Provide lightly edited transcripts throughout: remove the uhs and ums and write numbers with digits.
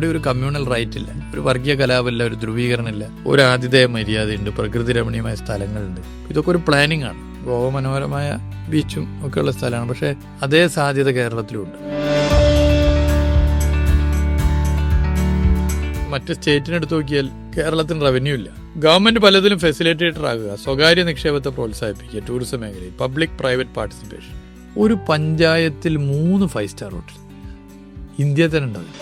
അവിടെ ഒരു communal right ഇല്ല, ഒരു വർഗീയ കലാപമില്ല, ഒരു ധ്രുവീകരണമില്ല, ഒരു ആതിഥേയ മര്യാദയുണ്ട്, പ്രകൃതി രമണീയമായ സ്ഥലങ്ങളുണ്ട്. ഇതൊക്കെ ഒരു പ്ലാനിങ് ആണ്. ഗോവ മനോഹരമായ ബീച്ചും ഒക്കെയുള്ള സ്ഥലമാണ്. പക്ഷേ അതേ സാധ്യത കേരളത്തിലുണ്ട്. മറ്റ് സ്റ്റേറ്റിനെടുത്ത് നോക്കിയാൽ കേരളത്തിന് റവന്യൂ ഇല്ല. ഗവൺമെന്റ് പലതിലും ഫെസിലിറ്റേറ്റർ ആകുക, സ്വകാര്യ നിക്ഷേപത്തെ പ്രോത്സാഹിപ്പിക്കുക, ടൂറിസം മേഖലയിൽ പബ്ലിക് പ്രൈവറ്റ് പാർട്ടിസിപ്പേഷൻ. ഒരു പഞ്ചായത്തിൽ 3 5 സ്റ്റാർ ഹോട്ടൽ ഇന്ത്യ തന്നെ ഉണ്ടാവില്ല.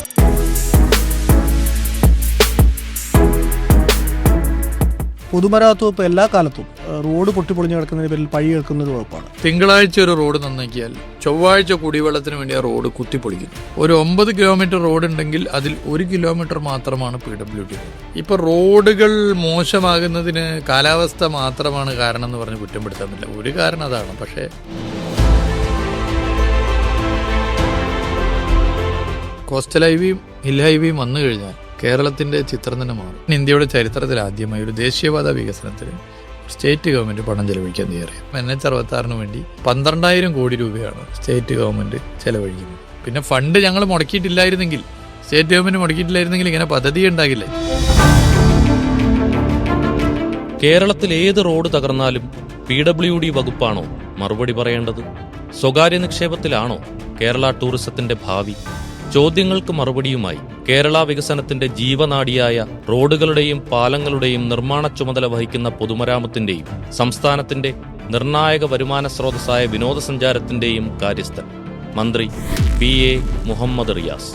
പൊതുമരാമത്ത് വകുപ്പ് എല്ലാ കാലത്തും റോഡ് പൊട്ടിപ്പൊളിഞ്ഞ് കിടക്കുന്നതിന് പേരിൽ പഴി കേൾക്കുന്ന ഒരു വകുപ്പാണ്. തിങ്കളാഴ്ച ഒരു റോഡ് നന്നാക്കിയാൽ ചൊവ്വാഴ്ച കുടിവെള്ളത്തിന് വേണ്ടി ആ റോഡ് കുത്തിപ്പൊളിക്കുന്നു. ഒരു 9 കിലോമീറ്റർ റോഡ് ഉണ്ടെങ്കിൽ അതിൽ 1 കിലോമീറ്റർ മാത്രമാണ് PWD. ഇപ്പൊ റോഡുകൾ മോശമാകുന്നതിന് കാലാവസ്ഥ മാത്രമാണ് കാരണം എന്ന് പറഞ്ഞ് കുറ്റപ്പെടുത്താൻ പറ്റില്ല. ഒരു കാരണം അതാണ്. പക്ഷേ കോസ്റ്റൽ ഹൈവേയും ഹിൽ ഹൈവേയും വന്നു കഴിഞ്ഞാൽ കേരളത്തിന്റെ ചിത്രം തന്നെ മാറും. ഇന്ത്യയുടെ ചരിത്രത്തിൽ ആദ്യമായി ഒരു ദേശീയപാത വികസനത്തിന് സ്റ്റേറ്റ് ഗവൺമെന്റ് പണം ചെലവഴിക്കാൻ തയ്യാറായി. NH66 വേണ്ടി 12,000 കോടി രൂപയാണ് സ്റ്റേറ്റ് ഗവൺമെന്റ് ചെലവഴിക്കുന്നത്. പിന്നെ ഫണ്ട് ഞങ്ങൾ മുടക്കിയിട്ടില്ലായിരുന്നെങ്കിൽ, സ്റ്റേറ്റ് ഗവൺമെന്റ് മുടക്കിയിട്ടില്ലായിരുന്നെങ്കിൽ ഇങ്ങനെ പദ്ധതി ഉണ്ടാകില്ലേ. കേരളത്തിൽ ഏത് റോഡ് തകർന്നാലും PWD വകുപ്പാണോ മറുപടി പറയേണ്ടത്? സ്വകാര്യ നിക്ഷേപത്തിലാണോ കേരള ടൂറിസത്തിന്റെ ഭാവി? ചോദ്യങ്ങൾക്ക് മറുപടിയുമായി കേരള വികസനത്തിന്റെ ജീവനാഡിയായ റോഡുകളുടെയും പാലങ്ങളുടെയും നിർമ്മാണ ചുമതല വഹിക്കുന്ന പൊതുമരാമത്തിന്റെയും സംസ്ഥാനത്തിന്റെ നിർണായക വരുമാന സ്രോതസ്സായ വിനോദസഞ്ചാരത്തിന്റെയും കാര്യസ്ഥൻ മന്ത്രി PA മുഹമ്മദ് റിയാസ്.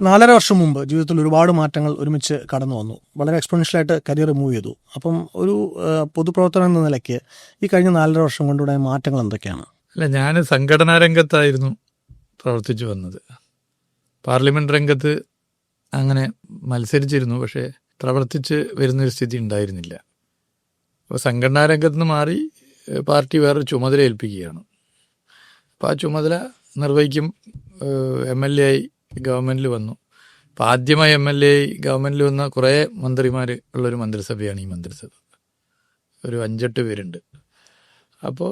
നാലര വർഷം മുമ്പ് ജീവിതത്തിൽ ഒരുപാട് മാറ്റങ്ങൾ ഒരുമിച്ച് കടന്നു വന്നു. വളരെ എക്സ്പോണൻഷ്യലായിട്ട് കരിയർ മൂവ് ചെയ്തു. അപ്പം ഒരു പൊതുപ്രവർത്തനം എന്ന നിലയ്ക്ക് ഈ കഴിഞ്ഞ 4.5 വർഷം കൊണ്ടുണ്ടായ മാറ്റങ്ങൾ എന്തൊക്കെയാണ്? അല്ല, ഞാൻ സംഘടനാ രംഗത്തായിരുന്നു പ്രവർത്തിച്ചു വന്നത്. പാർലമെന്റ് രംഗത്ത് അങ്ങനെ മത്സരിച്ചിരുന്നു, പക്ഷേ പ്രവർത്തിച്ച് വരുന്നൊരു സ്ഥിതി ഉണ്ടായിരുന്നില്ല. അപ്പോൾ സംഘടനാ രംഗത്ത് നിന്ന് മാറി പാർട്ടി വേറൊരു ചുമതല ഏൽപ്പിക്കുകയാണ്. അപ്പോൾ ആ ചുമതല നിർവഹിക്കും. MLA ആയി ഗവൺമെൻറ്റിൽ വന്നു. അപ്പോൾ ആദ്യമായി MLA ആയി ഗവൺമെൻറ്റിൽ വന്ന കുറേ മന്ത്രിമാർ ഉള്ളൊരു മന്ത്രിസഭയാണ് ഈ മന്ത്രിസഭ. ഒരു 5-8 പേരുണ്ട്. അപ്പോൾ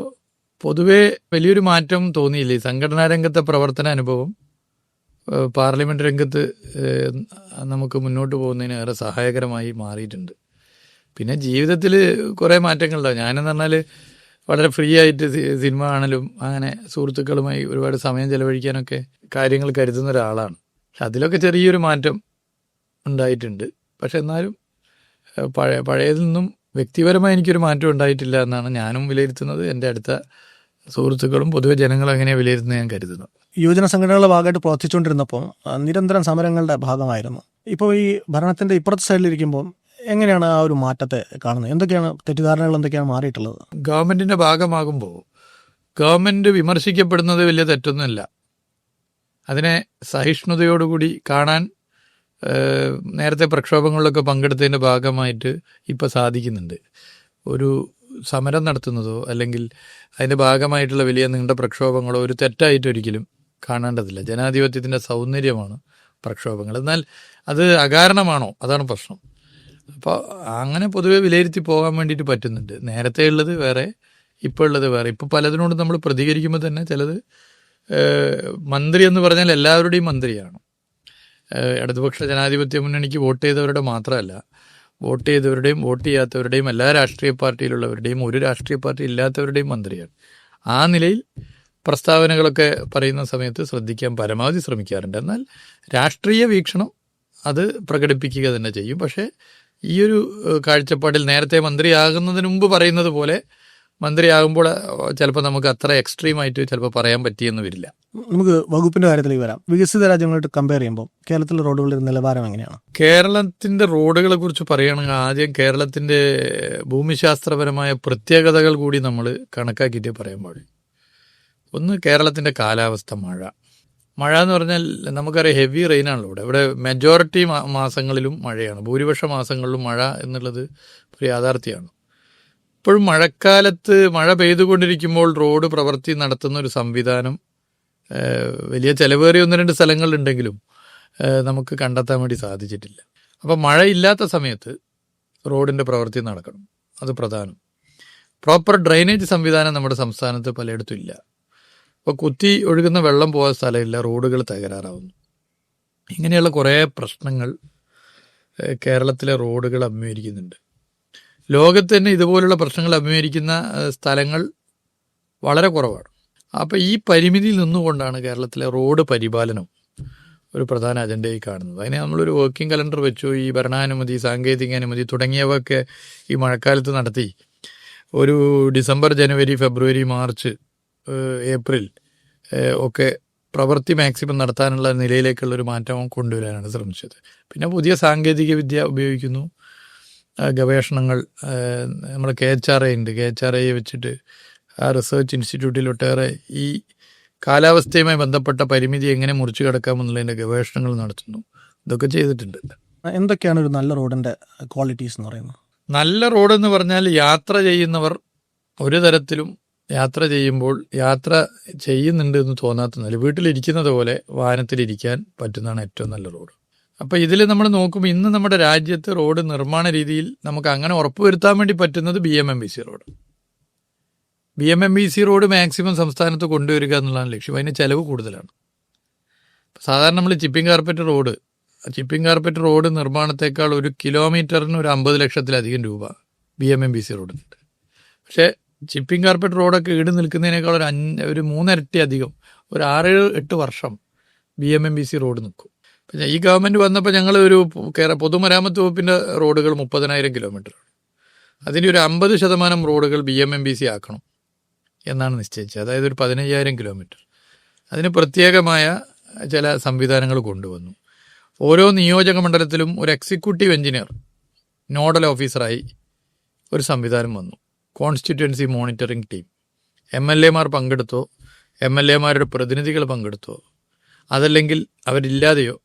പൊതുവേ വലിയൊരു മാറ്റം തോന്നിയില്ല. ഈ സംഘടനാ രംഗത്തെ പ്രവർത്തന അനുഭവം പാർലമെൻറ്റ് രംഗത്ത് നമുക്ക് മുന്നോട്ട് പോകുന്നതിന് ഏറെ സഹായകരമായി മാറിയിട്ടുണ്ട്. പിന്നെ ജീവിതത്തിൽ കുറേ മാറ്റങ്ങളുണ്ടാവും. ഞാനെന്ന് പറഞ്ഞാൽ വളരെ ഫ്രീ ആയിട്ട് സിനിമ കാണലും അങ്ങനെ സുഹൃത്തുക്കളുമായി ഒരുപാട് സമയം ചെലവഴിക്കാനൊക്കെ കാര്യങ്ങൾ കരുതുന്ന ഒരാളാണ്. പക്ഷെ അതിലൊക്കെ ചെറിയൊരു മാറ്റം ഉണ്ടായിട്ടുണ്ട്. പക്ഷെ എന്നാലും പഴയതിൽ നിന്നും വ്യക്തിപരമായി എനിക്കൊരു മാറ്റം ഉണ്ടായിട്ടില്ല എന്നാണ് ഞാനും വിലയിരുത്തുന്നത്. എൻ്റെ അടുത്ത സുഹൃത്തുക്കളും പൊതുവെ ജനങ്ങളും അങ്ങനെയാണ് വിലയിരുത്തുന്നത് ഞാൻ കരുതുന്നു. യുവജന സംഘടനകളുടെ ഭാഗമായിട്ട് പ്രവർത്തിച്ചുകൊണ്ടിരുന്നപ്പോൾ നിരന്തരം സമരങ്ങളുടെ ഭാഗമായിരുന്നു. ഇപ്പോൾ ഈ ഭരണത്തിൻ്റെ ഇപ്പുറത്തെ സൈഡിലിരിക്കുമ്പോൾ എങ്ങനെയാണ് ആ ഒരു മാറ്റത്തെ കാണുന്നത്? എന്തൊക്കെയാണ് തെറ്റിദ്ധാരണകൾ, എന്തൊക്കെയാണ് മാറിയിട്ടുള്ളത്? ഗവൺമെൻറ്റിൻ്റെ ഭാഗമാകുമ്പോൾ ഗവൺമെൻറ് വിമർശിക്കപ്പെടുന്നത് വലിയ തെറ്റൊന്നുമല്ല. അതിനെ സഹിഷ്ണുതയോടുകൂടി കാണാൻ നേരത്തെ പ്രക്ഷോഭങ്ങളിലൊക്കെ പങ്കെടുത്തതിൻ്റെ ഭാഗമായിട്ട് ഇപ്പോൾ സാധിക്കുന്നുണ്ട്. ഒരു സമരം നടത്തുന്നതോ അല്ലെങ്കിൽ അതിൻ്റെ ഭാഗമായിട്ടുള്ള വലിയ നീണ്ട പ്രക്ഷോഭങ്ങളോ ഒരു തെറ്റായിട്ടൊരിക്കലും കാണേണ്ടതില്ല. ജനാധിപത്യത്തിൻ്റെ സൗന്ദര്യമാണ് പ്രക്ഷോഭങ്ങൾ. എന്നാൽ അത് അകാരണമാണോ? അതാണ് പ്രശ്നം. അപ്പോൾ അങ്ങനെ പൊതുവെ വിലയിരുത്തി പോകാൻ വേണ്ടിയിട്ട് പറ്റുന്നുണ്ട്. നേരത്തെ ഉള്ളത് വേറെ, ഇപ്പോൾ ഉള്ളത് വേറെ. ഇപ്പോൾ പലതിനോടും നമ്മൾ പ്രതികരിക്കുമ്പോൾ തന്നെ ചിലത് മന്ത്രി എന്ന് പറഞ്ഞാൽ എല്ലാവരുടെയും മന്ത്രിയാണ്. ഇടതുപക്ഷ ജനാധിപത്യ മുന്നണിക്ക് വോട്ട് ചെയ്തവരുടെ മാത്രമല്ല, വോട്ട് ചെയ്തവരുടെയും വോട്ട് ചെയ്യാത്തവരുടെയും എല്ലാ രാഷ്ട്രീയ പാർട്ടിയിലുള്ളവരുടെയും ഒരു രാഷ്ട്രീയ പാർട്ടി ഇല്ലാത്തവരുടെയും മന്ത്രിയാണ്. ആ നിലയിൽ പ്രസ്താവനകളൊക്കെ പറയുന്ന സമയത്ത് ശ്രദ്ധിക്കാൻ പരമാവധി ശ്രമിക്കാറുണ്ട്. എന്നാൽ രാഷ്ട്രീയ വീക്ഷണം അത് പ്രകടിപ്പിക്കുക തന്നെ ചെയ്യും. പക്ഷേ ഈ ഒരു കാഴ്ചപ്പാടിൽ നേരത്തെ മന്ത്രിയാകുന്നതിന് മുമ്പ് പറയുന്നത് പോലെ മന്ത്രിയാകുമ്പോൾ ചിലപ്പോൾ നമുക്ക് അത്ര എക്സ്ട്രീമായിട്ട് ചിലപ്പോൾ പറയാൻ പറ്റിയെന്ന് വരില്ല. നമുക്ക് വകുപ്പിൻ്റെ കാര്യത്തിലേക്ക് വരാം. വികസിത രാജ്യങ്ങളായിട്ട് കമ്പയർ ചെയ്യുമ്പോൾ കേരളത്തിലെ റോഡുകളുടെ നിലവാരം എങ്ങനെയാണ്? കേരളത്തിൻ്റെ റോഡുകളെ കുറിച്ച് പറയുകയാണെങ്കിൽ ആദ്യം കേരളത്തിൻ്റെ ഭൂമിശാസ്ത്രപരമായ പ്രത്യേകതകൾ കൂടി നമ്മൾ കണക്കാക്കിയിട്ടേ പറയാൻ പാടില്ല. ഒന്ന്, കേരളത്തിൻ്റെ കാലാവസ്ഥ. മഴ എന്ന് പറഞ്ഞാൽ നമുക്കറിയാം ഹെവി റെയിനാണല്ലോ ഇവിടെ മെജോറിറ്റി മാസങ്ങളിലും മഴയാണ്. ഭൂരിപക്ഷ മാസങ്ങളിലും മഴ എന്നുള്ളത് ഒരു യാഥാർത്ഥ്യമാണ്. ഇപ്പോഴും മഴക്കാലത്ത് മഴ പെയ്തുകൊണ്ടിരിക്കുമ്പോൾ റോഡ് പ്രവൃത്തി നടത്തുന്ന ഒരു സംവിധാനം വലിയ ചിലവേറിയ 1-2 സ്ഥലങ്ങളുണ്ടെങ്കിലും നമുക്ക് കണ്ടെത്താൻ വേണ്ടി സാധിച്ചിട്ടില്ല. അപ്പോൾ മഴയില്ലാത്ത സമയത്ത് റോഡിൻ്റെ പ്രവൃത്തി നടക്കണം, അത് പ്രധാനം. പ്രോപ്പർ ഡ്രെയിനേജ് സംവിധാനം നമ്മുടെ സംസ്ഥാനത്ത് പലയിടത്തും ഇല്ല. ഇപ്പോൾ കുത്തി ഒഴുകുന്ന വെള്ളം പോകാൻ സ്ഥലമില്ല, റോഡുകൾ തകരാറാവുന്നു. ഇങ്ങനെയുള്ള കുറേ പ്രശ്നങ്ങൾ കേരളത്തിലെ റോഡുകൾ അഭിമുഖീകരിക്കുന്നുണ്ട്. ലോകത്ത് തന്നെ ഇതുപോലുള്ള പ്രശ്നങ്ങൾ അഭിമുഖീകരിക്കുന്ന സ്ഥലങ്ങൾ വളരെ കുറവാണ്. അപ്പോൾ ഈ പരിമിതിയിൽ നിന്നുകൊണ്ടാണ് കേരളത്തിലെ റോഡ് പരിപാലനം ഒരു പ്രധാന അജണ്ടയായി കാണുന്നത്. അതിന് നമ്മളൊരു വർക്കിംഗ് കലണ്ടർ വെച്ചു. ഈ ഭരണാനുമതി, സാങ്കേതിക അനുമതി തുടങ്ങിയവയൊക്കെ ഈ മഴക്കാലത്ത് നടത്തി ഒരു ഡിസംബർ, ജനുവരി, ഫെബ്രുവരി, മാർച്ച്, ഏപ്രിൽ ഒക്കെ പ്രവൃത്തി മാക്സിമം നടത്താനുള്ള നിലയിലേക്കുള്ളൊരു മാറ്റം കൊണ്ടുവരാനാണ് ശ്രമിച്ചത്. പിന്നെ പുതിയ സാങ്കേതിക വിദ്യ ഉപയോഗിക്കുന്നു, ഗവേഷണങ്ങൾ. നമ്മുടെ KHRA ഉണ്ട്. KHRA വെച്ചിട്ട് ആ റിസർച്ച് ഇൻസ്റ്റിറ്റ്യൂട്ടിൽ ഒട്ടേറെ ഈ കാലാവസ്ഥയുമായി ബന്ധപ്പെട്ട പരിമിതി എങ്ങനെ മുറിച്ചു കിടക്കാമെന്നുള്ളതിൻ്റെ ഗവേഷണങ്ങൾ നടത്തുന്നു. ഇതൊക്കെ ചെയ്തിട്ടുണ്ട്. എന്തൊക്കെയാണ് ഒരു നല്ല റോഡിൻ്റെ ക്വാളിറ്റീസ് എന്ന് പറയുന്നത്? നല്ല റോഡെന്ന് പറഞ്ഞാൽ യാത്ര ചെയ്യുന്നവർ ഒരു തരത്തിലും യാത്ര ചെയ്യുമ്പോൾ യാത്ര ചെയ്യുന്നുണ്ട് എന്ന് തോന്നാത്ത നില, വീട്ടിലിരിക്കുന്നത് പോലെ വാഹനത്തിലിരിക്കാൻ പറ്റുന്നതാണ് ഏറ്റവും നല്ല റോഡ്. അപ്പോൾ ഇതിൽ നമ്മൾ നോക്കുമ്പോൾ ഇന്ന് നമ്മുടെ രാജ്യത്ത് റോഡ് നിർമ്മാണ രീതിയിൽ നമുക്ക് അങ്ങനെ ഉറപ്പുവരുത്താൻ വേണ്ടി പറ്റുന്നത് BMMBC road. BMMBC road maximum സംസ്ഥാനത്ത് കൊണ്ടുവരിക എന്നുള്ളതാണ് ലക്ഷ്യം. അതിന് ചിലവ് കൂടുതലാണ്. സാധാരണ നമ്മൾ ചിപ്പിംഗ് കാർപ്പറ്റ് റോഡ് നിർമ്മാണത്തേക്കാൾ ഒരു കിലോമീറ്ററിന് ഒരു 50 ലക്ഷത്തിലധികം രൂപ BMMBC റോഡിനുണ്ട്. പക്ഷേ ചിപ്പിംഗ് കാർപ്പറ്റ് റോഡൊക്കെ ഈട് നിൽക്കുന്നതിനേക്കാൾ ഒരു 3 ഇരട്ടി അധികം, ഒരു 6-8 വർഷം BMMBC റോഡ് നിൽക്കും. പിന്നെ ഈ ഗവൺമെൻറ് വന്നപ്പോൾ ഞങ്ങൾ ഒരു പൊതുമരാമത്ത് വകുപ്പിൻ്റെ റോഡുകൾ 30,000 കിലോമീറ്ററാണ്. അതിൻ്റെ ഒരു 50% റോഡുകൾ BMMBC ആക്കണം എന്നാണ് നിശ്ചയിച്ചത്. അതായത് ഒരു 15,000 കിലോമീറ്റർ. അതിന് പ്രത്യേകമായ ചില സംവിധാനങ്ങൾ കൊണ്ടുവന്നു. ഓരോ നിയോജക മണ്ഡലത്തിലും ഒരു എക്സിക്യൂട്ടീവ് എഞ്ചിനീയർ നോഡൽ ഓഫീസറായി ഒരു സംവിധാനം വന്നു. Constituency monitoring team. MLA മാർ പങ്കെടുത്തോ, MLA മാരുടെ പ്രതിനിധികൾ പങ്കെടുത്തോ, അതല്ലെങ്കിൽ അവരില്ലാതെയോ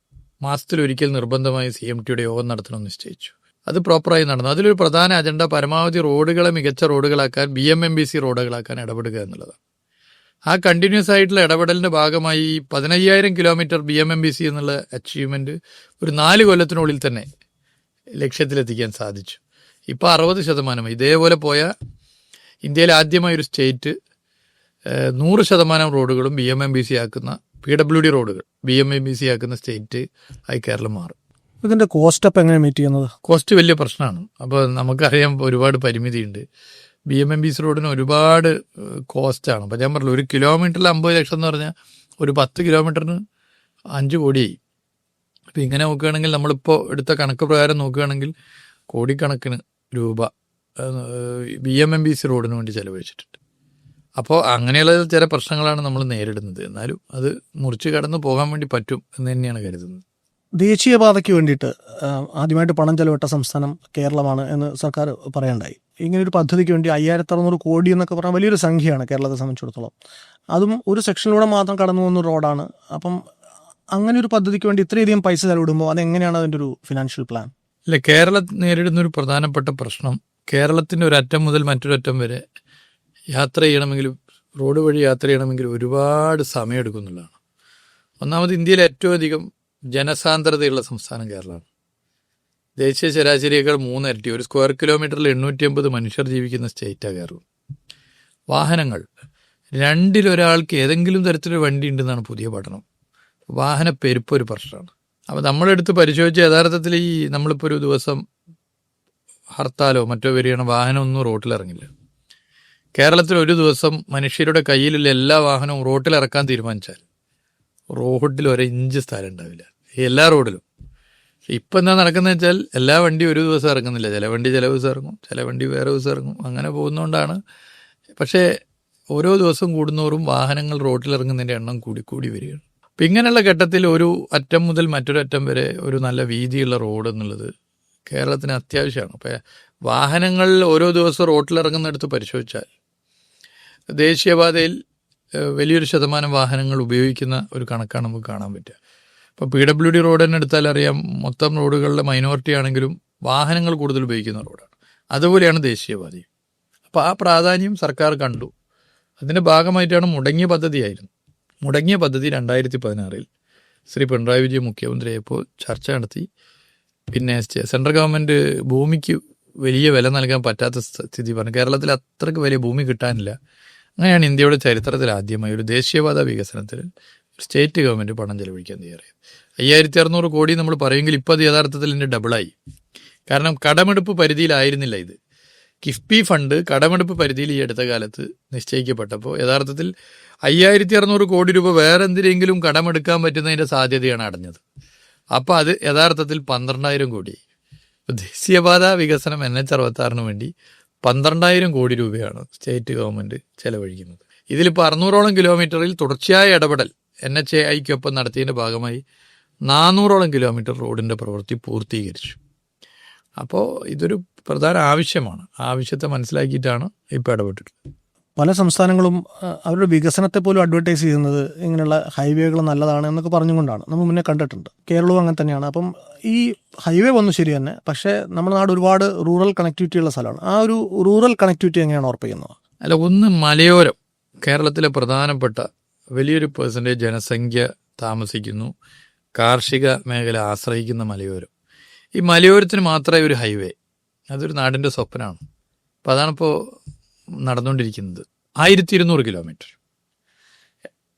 മാസത്തിലൊരിക്കൽ നിർബന്ധമായി CMTയുടെ യോഗം നടത്തണമെന്ന് നിശ്ചയിച്ചു. അത് പ്രോപ്പറായി നടന്നു. അതിലൊരു പ്രധാന അജണ്ട പരമാവധി റോഡുകളെ മികച്ച റോഡുകളാക്കാൻ, BMMBC റോഡുകളാക്കാൻ ഇടപെടുക എന്നുള്ളതാണ്. ആ കണ്ടിന്യൂസ് ആയിട്ടുള്ള ഇടപെടലിൻ്റെ ഭാഗമായി 15,000 കിലോമീറ്റർ BMMBC എന്നുള്ള അച്ചീവ്മെൻറ്റ് ഒരു 4 കൊല്ലത്തിനുള്ളിൽ തന്നെ ലക്ഷ്യത്തിലെത്തിക്കാൻ സാധിച്ചു. ഇപ്പോൾ 60%. ഇതേപോലെ പോയ ഇന്ത്യയിൽ ആദ്യമായൊരു സ്റ്റേറ്റ് 100% റോഡുകളും BMMBC ആക്കുന്ന, PWD റോഡുകൾ BMMBC ആക്കുന്ന സ്റ്റേറ്റ് ആയി കേരളം മാറും. ഇതിൻ്റെ കോസ്റ്റ് അപ്പം എങ്ങനെ മീറ്റ് ചെയ്യുന്നത്? കോസ്റ്റ് വലിയ പ്രശ്നമാണ്. അപ്പോൾ നമുക്കറിയാം ഒരുപാട് പരിമിതിയുണ്ട്. BMMBC റോഡിന് ഒരുപാട് കോസ്റ്റാണ്. അപ്പോൾ ഞാൻ പറഞ്ഞില്ല, ഒരു കിലോമീറ്ററിൽ 50 ലക്ഷം എന്ന് പറഞ്ഞാൽ ഒരു 10 കിലോമീറ്ററിന് 5 കോടിയായി. അപ്പോൾ ഇങ്ങനെ നോക്കുകയാണെങ്കിൽ, നമ്മളിപ്പോൾ എടുത്ത കണക്ക് പ്രകാരം നോക്കുകയാണെങ്കിൽ കോടിക്കണക്കിന് രൂപ BMMBC റോഡിന് വേണ്ടി ചെലവഴിച്ചിട്ടുണ്ട്. അപ്പോൾ അങ്ങനെയുള്ള ചില പ്രശ്നങ്ങളാണ് നമ്മൾ നേരിടുന്നത്. എന്നാലും അത് മുറിച്ച് കടന്നു പോകാൻ വേണ്ടി പറ്റും എന്ന് തന്നെയാണ് കരുതുന്നത്. ദേശീയപാതയ്ക്ക് വേണ്ടിയിട്ട് ആദ്യമായിട്ട് പണം ചെലവിട്ട സംസ്ഥാനം കേരളമാണ് എന്ന് സർക്കാർ പറയണ്ടായി. ഇങ്ങനൊരു പദ്ധതിക്ക് വേണ്ടി 5,600 കോടി എന്നൊക്കെ പറഞ്ഞാൽ വലിയൊരു സംഖ്യയാണ് കേരളത്തെ സംബന്ധിച്ചിടത്തോളം. അതും ഒരു സെക്ഷനിലൂടെ മാത്രം കടന്നു പോകുന്ന റോഡാണ്. അപ്പം അങ്ങനെ ഒരു പദ്ധതിക്ക് വേണ്ടി ഇത്രയധികം പൈസ ചെലവിടുമ്പോൾ അതെങ്ങനെയാണ് അതിൻ്റെ ഒരു ഫിനാൻഷ്യൽ പ്ലാൻ? ഇല്ല, കേരളം നേരിടുന്നൊരു പ്രധാനപ്പെട്ട പ്രശ്നം, കേരളത്തിൻ്റെ ഒരറ്റം മുതൽ മറ്റൊരറ്റം വരെ യാത്ര ചെയ്യണമെങ്കിലും, റോഡ് വഴി യാത്ര ചെയ്യണമെങ്കിൽ ഒരുപാട് സമയമെടുക്കുന്നുള്ളതാണ്. ഒന്നാമത് ഇന്ത്യയിലെ ഏറ്റവും അധികം ജനസാന്ദ്രതയുള്ള സംസ്ഥാനം കേരളമാണ്. ദേശീയ ശരാശരിയേക്കാൾ 3 ഇരട്ടി, ഒരു സ്ക്വയർ കിലോമീറ്ററിൽ 850 മനുഷ്യർ ജീവിക്കുന്ന സ്റ്റേറ്റാണ് കേരളം. വാഹനങ്ങൾ 2-1 ഏതെങ്കിലും തരത്തിലൊരു വണ്ടി ഉണ്ടെന്നാണ് പുതിയ പഠനം. വാഹനപ്പെരുപ്പം ഒരു പ്രശ്നമാണ്. അപ്പോൾ നമ്മളെടുത്ത് പരിശോധിച്ച് യഥാർത്ഥത്തിൽ ഈ നമ്മളിപ്പോൾ ഒരു ദിവസം ഹർത്താലോ മറ്റോ വരികയാണ്, വാഹനമൊന്നും റോട്ടിലിറങ്ങില്ല. കേരളത്തിൽ ഒരു ദിവസം മനുഷ്യരുടെ കയ്യിലുള്ള എല്ലാ വാഹനവും റോട്ടിലിറക്കാൻ തീരുമാനിച്ചാൽ റോഡിൽ 1 ഇഞ്ച് സ്ഥലം ഉണ്ടാവില്ല, എല്ലാ റോഡിലും. ഇപ്പം എന്താ നടക്കുന്നത് വെച്ചാൽ എല്ലാ വണ്ടിയും ഒരു ദിവസം ഇറങ്ങുന്നില്ല. ചില വണ്ടി ചില ദിവസം ഇറങ്ങും, ചില വണ്ടി വേറെ ദിവസം ഇറങ്ങും. അങ്ങനെ പോകുന്നതുകൊണ്ടാണ്. പക്ഷേ ഓരോ ദിവസം കൂടുന്നോറും വാഹനങ്ങൾ റോട്ടിലിറങ്ങുന്നതിൻ്റെ എണ്ണം കൂടി വരികയാണ്. അപ്പം ഇങ്ങനെയുള്ള ഘട്ടത്തിൽ ഒരു അറ്റം മുതൽ മറ്റൊരു അറ്റം വരെ ഒരു നല്ല വീതിയുള്ള റോഡ് എന്നുള്ളത് കേരളത്തിന് അത്യാവശ്യമാണ്. അപ്പോൾ വാഹനങ്ങൾ ഓരോ ദിവസവും റോട്ടിലിറങ്ങുന്നിടത്ത് പരിശോധിച്ചാൽ ദേശീയപാതയിൽ വലിയൊരു ശതമാനം വാഹനങ്ങൾ ഉപയോഗിക്കുന്ന ഒരു കണക്കാണ് നമുക്ക് കാണാൻ പറ്റുക. ഇപ്പോൾ PWD റോഡ് തന്നെ എടുത്താൽ അറിയാം, മൊത്തം റോഡുകളുടെ മൈനോറിറ്റി ആണെങ്കിലും വാഹനങ്ങൾ കൂടുതൽ ഉപയോഗിക്കുന്ന റോഡാണ്. അതുപോലെയാണ് ദേശീയപാതയും. അപ്പോൾ ആ പ്രാധാന്യം സർക്കാർ കണ്ടു. അതിൻ്റെ ഭാഗമായിട്ടാണ് മുടങ്ങിയ പദ്ധതി 2016 ശ്രീ പിണറായി വിജയൻ മുഖ്യമന്ത്രിയായപ്പോൾ ചർച്ച നടത്തി. പിന്നെ സെൻട്രൽ ഗവൺമെൻറ് ഭൂമിക്ക് വലിയ വില നൽകാൻ പറ്റാത്ത സ്ഥിതി പറഞ്ഞു. കേരളത്തിൽ അത്രയ്ക്ക് വലിയ ഭൂമി കിട്ടാനില്ല. അങ്ങനെയാണ് ഇന്ത്യയുടെ ചരിത്രത്തിൽ ആദ്യമായി ഒരു ദേശീയപാത വികസനത്തിൽ സ്റ്റേറ്റ് ഗവൺമെൻറ് പണം ചെലവഴിക്കാൻ തയ്യാറായത്. 5600 കോടി നമ്മൾ പറയുമെങ്കിൽ ഇപ്പോൾ അത് യഥാർത്ഥത്തിൽ ഇതിൻ്റെ ഡബിളായി. കാരണം കടമെടുപ്പ് പരിധിയിലായിരുന്നില്ല ഇത്. കിഫ്ബി ഫണ്ട് കടമെടുപ്പ് പരിധിയിൽ ഈ അടുത്ത കാലത്ത് നിശ്ചയിക്കപ്പെട്ടപ്പോൾ യഥാർത്ഥത്തിൽ 5600 കോടി രൂപ വേറെ എന്തിനെങ്കിലും കടമെടുക്കാൻ പറ്റുന്നതിൻ്റെ സാധ്യതയാണ് അടഞ്ഞത്. അപ്പോൾ അത് യഥാർത്ഥത്തിൽ 12000 കോടി. ദേശീയപാത വികസനം NH-66 വേണ്ടി 12000 കോടി രൂപയാണ് സ്റ്റേറ്റ് ഗവൺമെൻറ് ചെലവഴിക്കുന്നത്. ഇതിലിപ്പോൾ 600ഓളം കിലോമീറ്ററിൽ തുടർച്ചയായ ഇടപെടൽ NHAIക്കൊപ്പം നടത്തിയതിൻ്റെ ഭാഗമായി 400ഓളം കിലോമീറ്റർ റോഡിൻ്റെ പ്രവൃത്തി പൂർത്തീകരിച്ചു. അപ്പോൾ ഇതൊരു പ്രധാന ആവശ്യമാണ്. ആവശ്യത്തെ മനസ്സിലാക്കിയിട്ടാണ് ഇപ്പോൾ ഇടപെട്ടിട്ടുള്ളത്. പല സംസ്ഥാനങ്ങളും അവരുടെ വികസനത്തെ പോലും അഡ്വർടൈസ് ചെയ്യുന്നത് ഇങ്ങനെയുള്ള ഹൈവേകൾ നല്ലതാണ് എന്നൊക്കെ പറഞ്ഞുകൊണ്ടാണ്. നമ്മൾ മുന്നേ കണ്ടിട്ടുണ്ട്. കേരളവും അങ്ങനെ തന്നെയാണ്. അപ്പം ഈ ഹൈവേ വന്നു ശരി തന്നെ, പക്ഷേ നമ്മുടെ നാട് ഒരുപാട് റൂറൽ കണക്ടിവിറ്റി ഉള്ള സ്ഥലമാണ്. ആ ഒരു റൂറൽ കണക്ടിവിറ്റി എങ്ങനെയാണ് ഉറപ്പിക്കുന്നത്? അല്ല, ഒന്ന് മലയോരം കേരളത്തിലെ പ്രധാനപ്പെട്ട വലിയൊരു പെർസെൻറ്റേജ് ജനസംഖ്യ താമസിക്കുന്നു. കാർഷിക മേഖല ആശ്രയിക്കുന്ന മലയോരം. ഈ മലയോരത്തിന് മാത്രമേ ഒരു ഹൈവേ, അതൊരു നാടിൻ്റെ സ്വപ്നമാണ്. അപ്പോൾ അതാണിപ്പോൾ നടന്നുകൊണ്ടിരിക്കുന്നത്. 1200 കിലോമീറ്റർ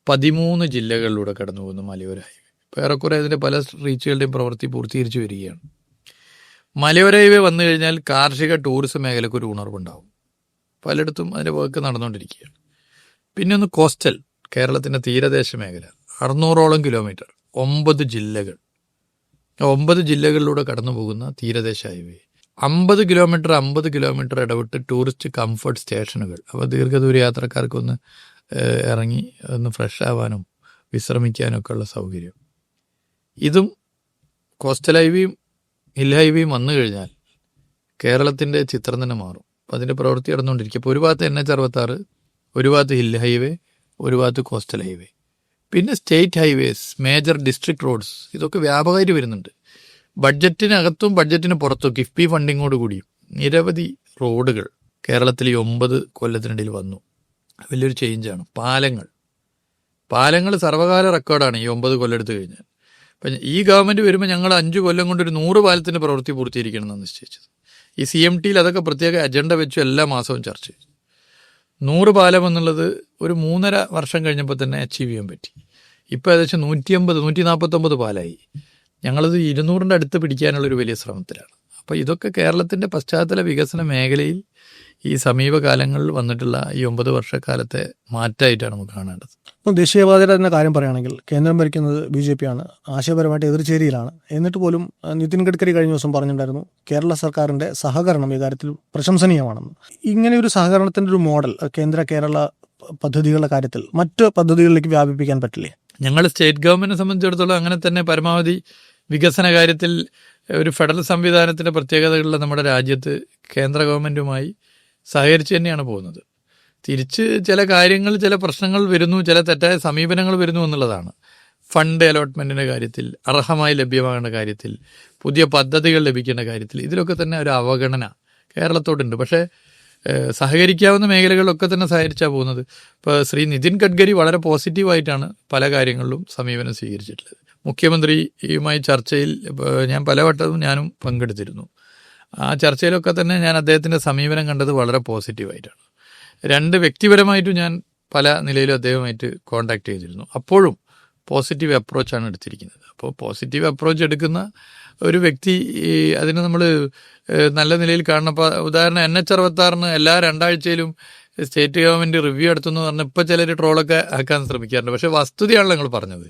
13 ജില്ലകളിലൂടെ കടന്നു പോകുന്ന മലയോര ഹൈവേ. ഇപ്പോൾ ഏറെക്കുറെ അതിൻ്റെ പല റീച്ചുകളുടെയും പ്രവൃത്തി പൂർത്തീകരിച്ചു വരികയാണ്. മലയോര ഹൈവേ വന്നു കഴിഞ്ഞാൽ കാർഷിക ടൂറിസം മേഖലയ്ക്ക് ഒരു ഉണർവുണ്ടാവും. പലയിടത്തും അതിൻ്റെ വർക്ക് നടന്നുകൊണ്ടിരിക്കുകയാണ്. പിന്നെ ഒന്ന് കോസ്റ്റൽ, കേരളത്തിൻ്റെ തീരദേശ മേഖല 600ഓളം കിലോമീറ്റർ 9 ജില്ലകൾ, 9 ജില്ലകളിലൂടെ കടന്നു പോകുന്ന തീരദേശ ഹൈവേ. 50 കിലോമീറ്റർ ഇടവിട്ട് ടൂറിസ്റ്റ് കംഫർട്ട് സ്റ്റേഷനുകൾ. അപ്പോൾ ദീർഘദൂര യാത്രക്കാർക്കൊന്ന് ഇറങ്ങി ഒന്ന് ഫ്രഷ് ആവാനും വിശ്രമിക്കാനും ഒക്കെ ഉള്ള സൗകര്യം. ഇതും കോസ്റ്റൽ ഹൈവേയും ഹിൽ ഹൈവേയും വന്നു കഴിഞ്ഞാൽ കേരളത്തിൻ്റെ ചിത്രം തന്നെ മാറും. അപ്പോൾ അതിൻ്റെ പ്രവൃത്തി നടന്നുകൊണ്ടിരിക്കും. ഇപ്പോൾ ഒരു ഭാഗത്ത് NH-66, ഒരു ഭാഗത്ത് ഹിൽ ഹൈവേ, ഒരു ഭാഗത്ത് കോസ്റ്റൽ ഹൈവേ. പിന്നെ state highways, major district roads, ഇതൊക്കെ വ്യാപകമായിട്ട് വരുന്നുണ്ട്. ബഡ്ജറ്റിനകത്തും ബഡ്ജറ്റിന് പുറത്തും കിഫ്ബി ഫണ്ടിങ്ങോട് കൂടിയും നിരവധി റോഡുകൾ കേരളത്തിൽ 9 കൊല്ലത്തിനിടയിൽ വന്നു. വലിയൊരു ചേഞ്ചാണ്. പാലങ്ങൾ സർവ്വകാല റെക്കോർഡാണ് ഈ 9 കൊല്ലം എടുത്തു കഴിഞ്ഞാൽ. അപ്പം ഈ ഗവൺമെൻറ് വരുമ്പോൾ ഞങ്ങൾ 5 കൊല്ലം കൊണ്ട് ഒരു 100 പാലത്തിൻ്റെ പ്രവൃത്തി പൂർത്തീകരിക്കണം എന്നാണ് നിശ്ചയിച്ചത്. ഈ CMTയിൽ അതൊക്കെ പ്രത്യേക അജണ്ട വെച്ചു എല്ലാ മാസവും ചർച്ച ചെയ്തു. 100 പാലം എന്നുള്ളത് ഒരു 3.5 വർഷം കഴിഞ്ഞപ്പോൾ തന്നെ അച്ചീവ് ചെയ്യാൻ പറ്റി. ഇപ്പോൾ ഏകദേശം 149 പാലമായി. ഞങ്ങളത് 200ൻ്റെ അടുത്ത് പിടിക്കാനുള്ളൊരു വലിയ ശ്രമത്തിലാണ്. അപ്പോൾ ഇതൊക്കെ കേരളത്തിൻ്റെ പശ്ചാത്തല വികസന മേഖലയിൽ ഈ സമീപകാലങ്ങളിൽ വന്നിട്ടുള്ള ഈ 9 വർഷക്കാലത്തെ മാറ്റമായിട്ടാണ് നമുക്ക് കാണേണ്ടത്. ഇപ്പോൾ ദേശീയപാതയുടെ തന്നെ കാര്യം പറയുകയാണെങ്കിൽ കേന്ദ്രം ഭരിക്കുന്നത് BJP ആണ്. ആശയപരമായിട്ട് എതിർചേരിയിലാണ്. എന്നിട്ട് പോലും നിതിൻ ഗഡ്കരി കഴിഞ്ഞ ദിവസം പറഞ്ഞിട്ടുണ്ടായിരുന്നു കേരള സർക്കാരിൻ്റെ സഹകരണം ഈ കാര്യത്തിൽ പ്രശംസനീയമാണെന്ന്. ഇങ്ങനെ ഒരു സഹകരണത്തിൻ്റെ ഒരു മോഡൽ കേരള പദ്ധതികളുടെ കാര്യത്തിൽ മറ്റ് പദ്ധതികളിലേക്ക് വ്യാപിപ്പിക്കാൻ പറ്റില്ലേ? ഞങ്ങൾ സ്റ്റേറ്റ് ഗവൺമെൻറ്റിനെ സംബന്ധിച്ചിടത്തോളം അങ്ങനെ തന്നെ പരമാവധി വികസന കാര്യത്തിൽ ഒരു ഫെഡറൽ സംവിധാനത്തിൻ്റെ പ്രത്യേകതകളുള്ള നമ്മുടെ രാജ്യത്ത് കേന്ദ്ര ഗവൺമെൻറ്റുമായി സഹകരിച്ച് തന്നെയാണ് പോകുന്നത്. തിരിച്ച് ചില കാര്യങ്ങൾ, ചില പ്രശ്നങ്ങൾ വരുന്നു, ചില തെറ്റായ സമീപനങ്ങൾ വരുന്നു എന്നുള്ളതാണ്. ഫണ്ട് അലോട്ട്മെൻറ്റിൻ്റെ കാര്യത്തിൽ, അർഹമായി ലഭ്യമാകേണ്ട കാര്യത്തിൽ, പുതിയ പദ്ധതികൾ ലഭിക്കേണ്ട കാര്യത്തിൽ, ഇതിലൊക്കെ തന്നെ ഒരു അവഗണന കേരളത്തോടുണ്ട്. പക്ഷേ സഹകരിക്കാവുന്ന മേഖലകളിലൊക്കെ തന്നെ സഹകരിച്ചാണ് പോകുന്നത്. ഇപ്പോൾ ശ്രീ നിതിൻ ഗഡ്കരി വളരെ പോസിറ്റീവായിട്ടാണ് പല കാര്യങ്ങളിലും സമീപനം സ്വീകരിച്ചിട്ടുള്ളത്. മുഖ്യമന്ത്രിയുമായി ചർച്ചയിൽ ഞാൻ പലവട്ടവും ഞാനും പങ്കെടുത്തിരുന്നു. ആ ചർച്ചയിലൊക്കെ തന്നെ ഞാൻ അദ്ദേഹത്തിൻ്റെ സമീപനം കണ്ടത് വളരെ പോസിറ്റീവായിട്ടാണ്. 2 വ്യക്തിപരമായിട്ടും ഞാൻ പല നിലയിലും അദ്ദേഹമായിട്ട് കോൺടാക്ട് ചെയ്തിരുന്നു. അപ്പോഴും പോസിറ്റീവ് അപ്രോച്ചാണ് എടുത്തിരിക്കുന്നത്. അപ്പോൾ പോസിറ്റീവ് അപ്രോച്ച് എടുക്കുന്ന ഒരു വ്യക്തി അതിന് നമ്മൾ നല്ല നിലയിൽ കാണണം. ഇപ്പോൾ ഉദാഹരണം NH-66 എല്ലാ 2 ആഴ്ചയിലും സ്റ്റേറ്റ് ഗവൺമെൻറ് റിവ്യൂ എടുത്തെന്ന് പറഞ്ഞാൽ ഇപ്പോൾ ചിലർ ട്രോളൊക്കെ ആക്കാൻ ശ്രമിക്കാറുണ്ട്. പക്ഷേ വസ്തുതയാണല്ലോ നിങ്ങൾ പറഞ്ഞത്.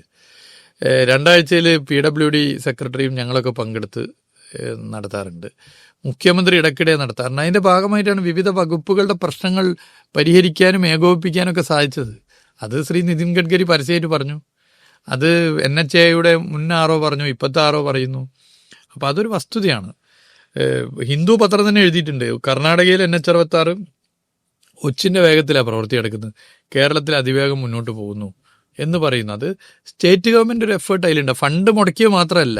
2 ആഴ്ചയിൽ PWD സെക്രട്ടറിയും ഞങ്ങളൊക്കെ പങ്കെടുത്ത് നടത്താറുണ്ട്. മുഖ്യമന്ത്രി ഇടയ്ക്കിടെ നടത്താറുണ്ട്. അതിൻ്റെ ഭാഗമായിട്ടാണ് വിവിധ വകുപ്പുകളുടെ പ്രശ്നങ്ങൾ പരിഹരിക്കാനും ഏകോപിപ്പിക്കാനൊക്കെ സാധിച്ചത്. അത് ശ്രീ നിതിൻ ഗഡ്കരി പരസ്യമായിട്ട് പറഞ്ഞു. അത് NHAയുടെ മുൻ ആരോ പറഞ്ഞു, ഇപ്പോഴത്തെ ആരോ പറയുന്നു. അപ്പോൾ അതൊരു വസ്തുതയാണ്. ഹിന്ദു പത്രം തന്നെ എഴുതിയിട്ടുണ്ട്, കർണാടകയിൽ NH-66 ഒച്ചിൻ്റെ വേഗത്തിലാണ് പ്രവൃത്തി നടക്കുന്നത്, കേരളത്തിൽ അതിവേഗം മുന്നോട്ട് പോകുന്നു എന്ന് പറയുന്നു. അത് സ്റ്റേറ്റ് ഗവൺമെൻറ് ഒരു എഫേർട്ട് അതിലുണ്ട്. ഫണ്ട് മുടക്കിയത് മാത്രമല്ല,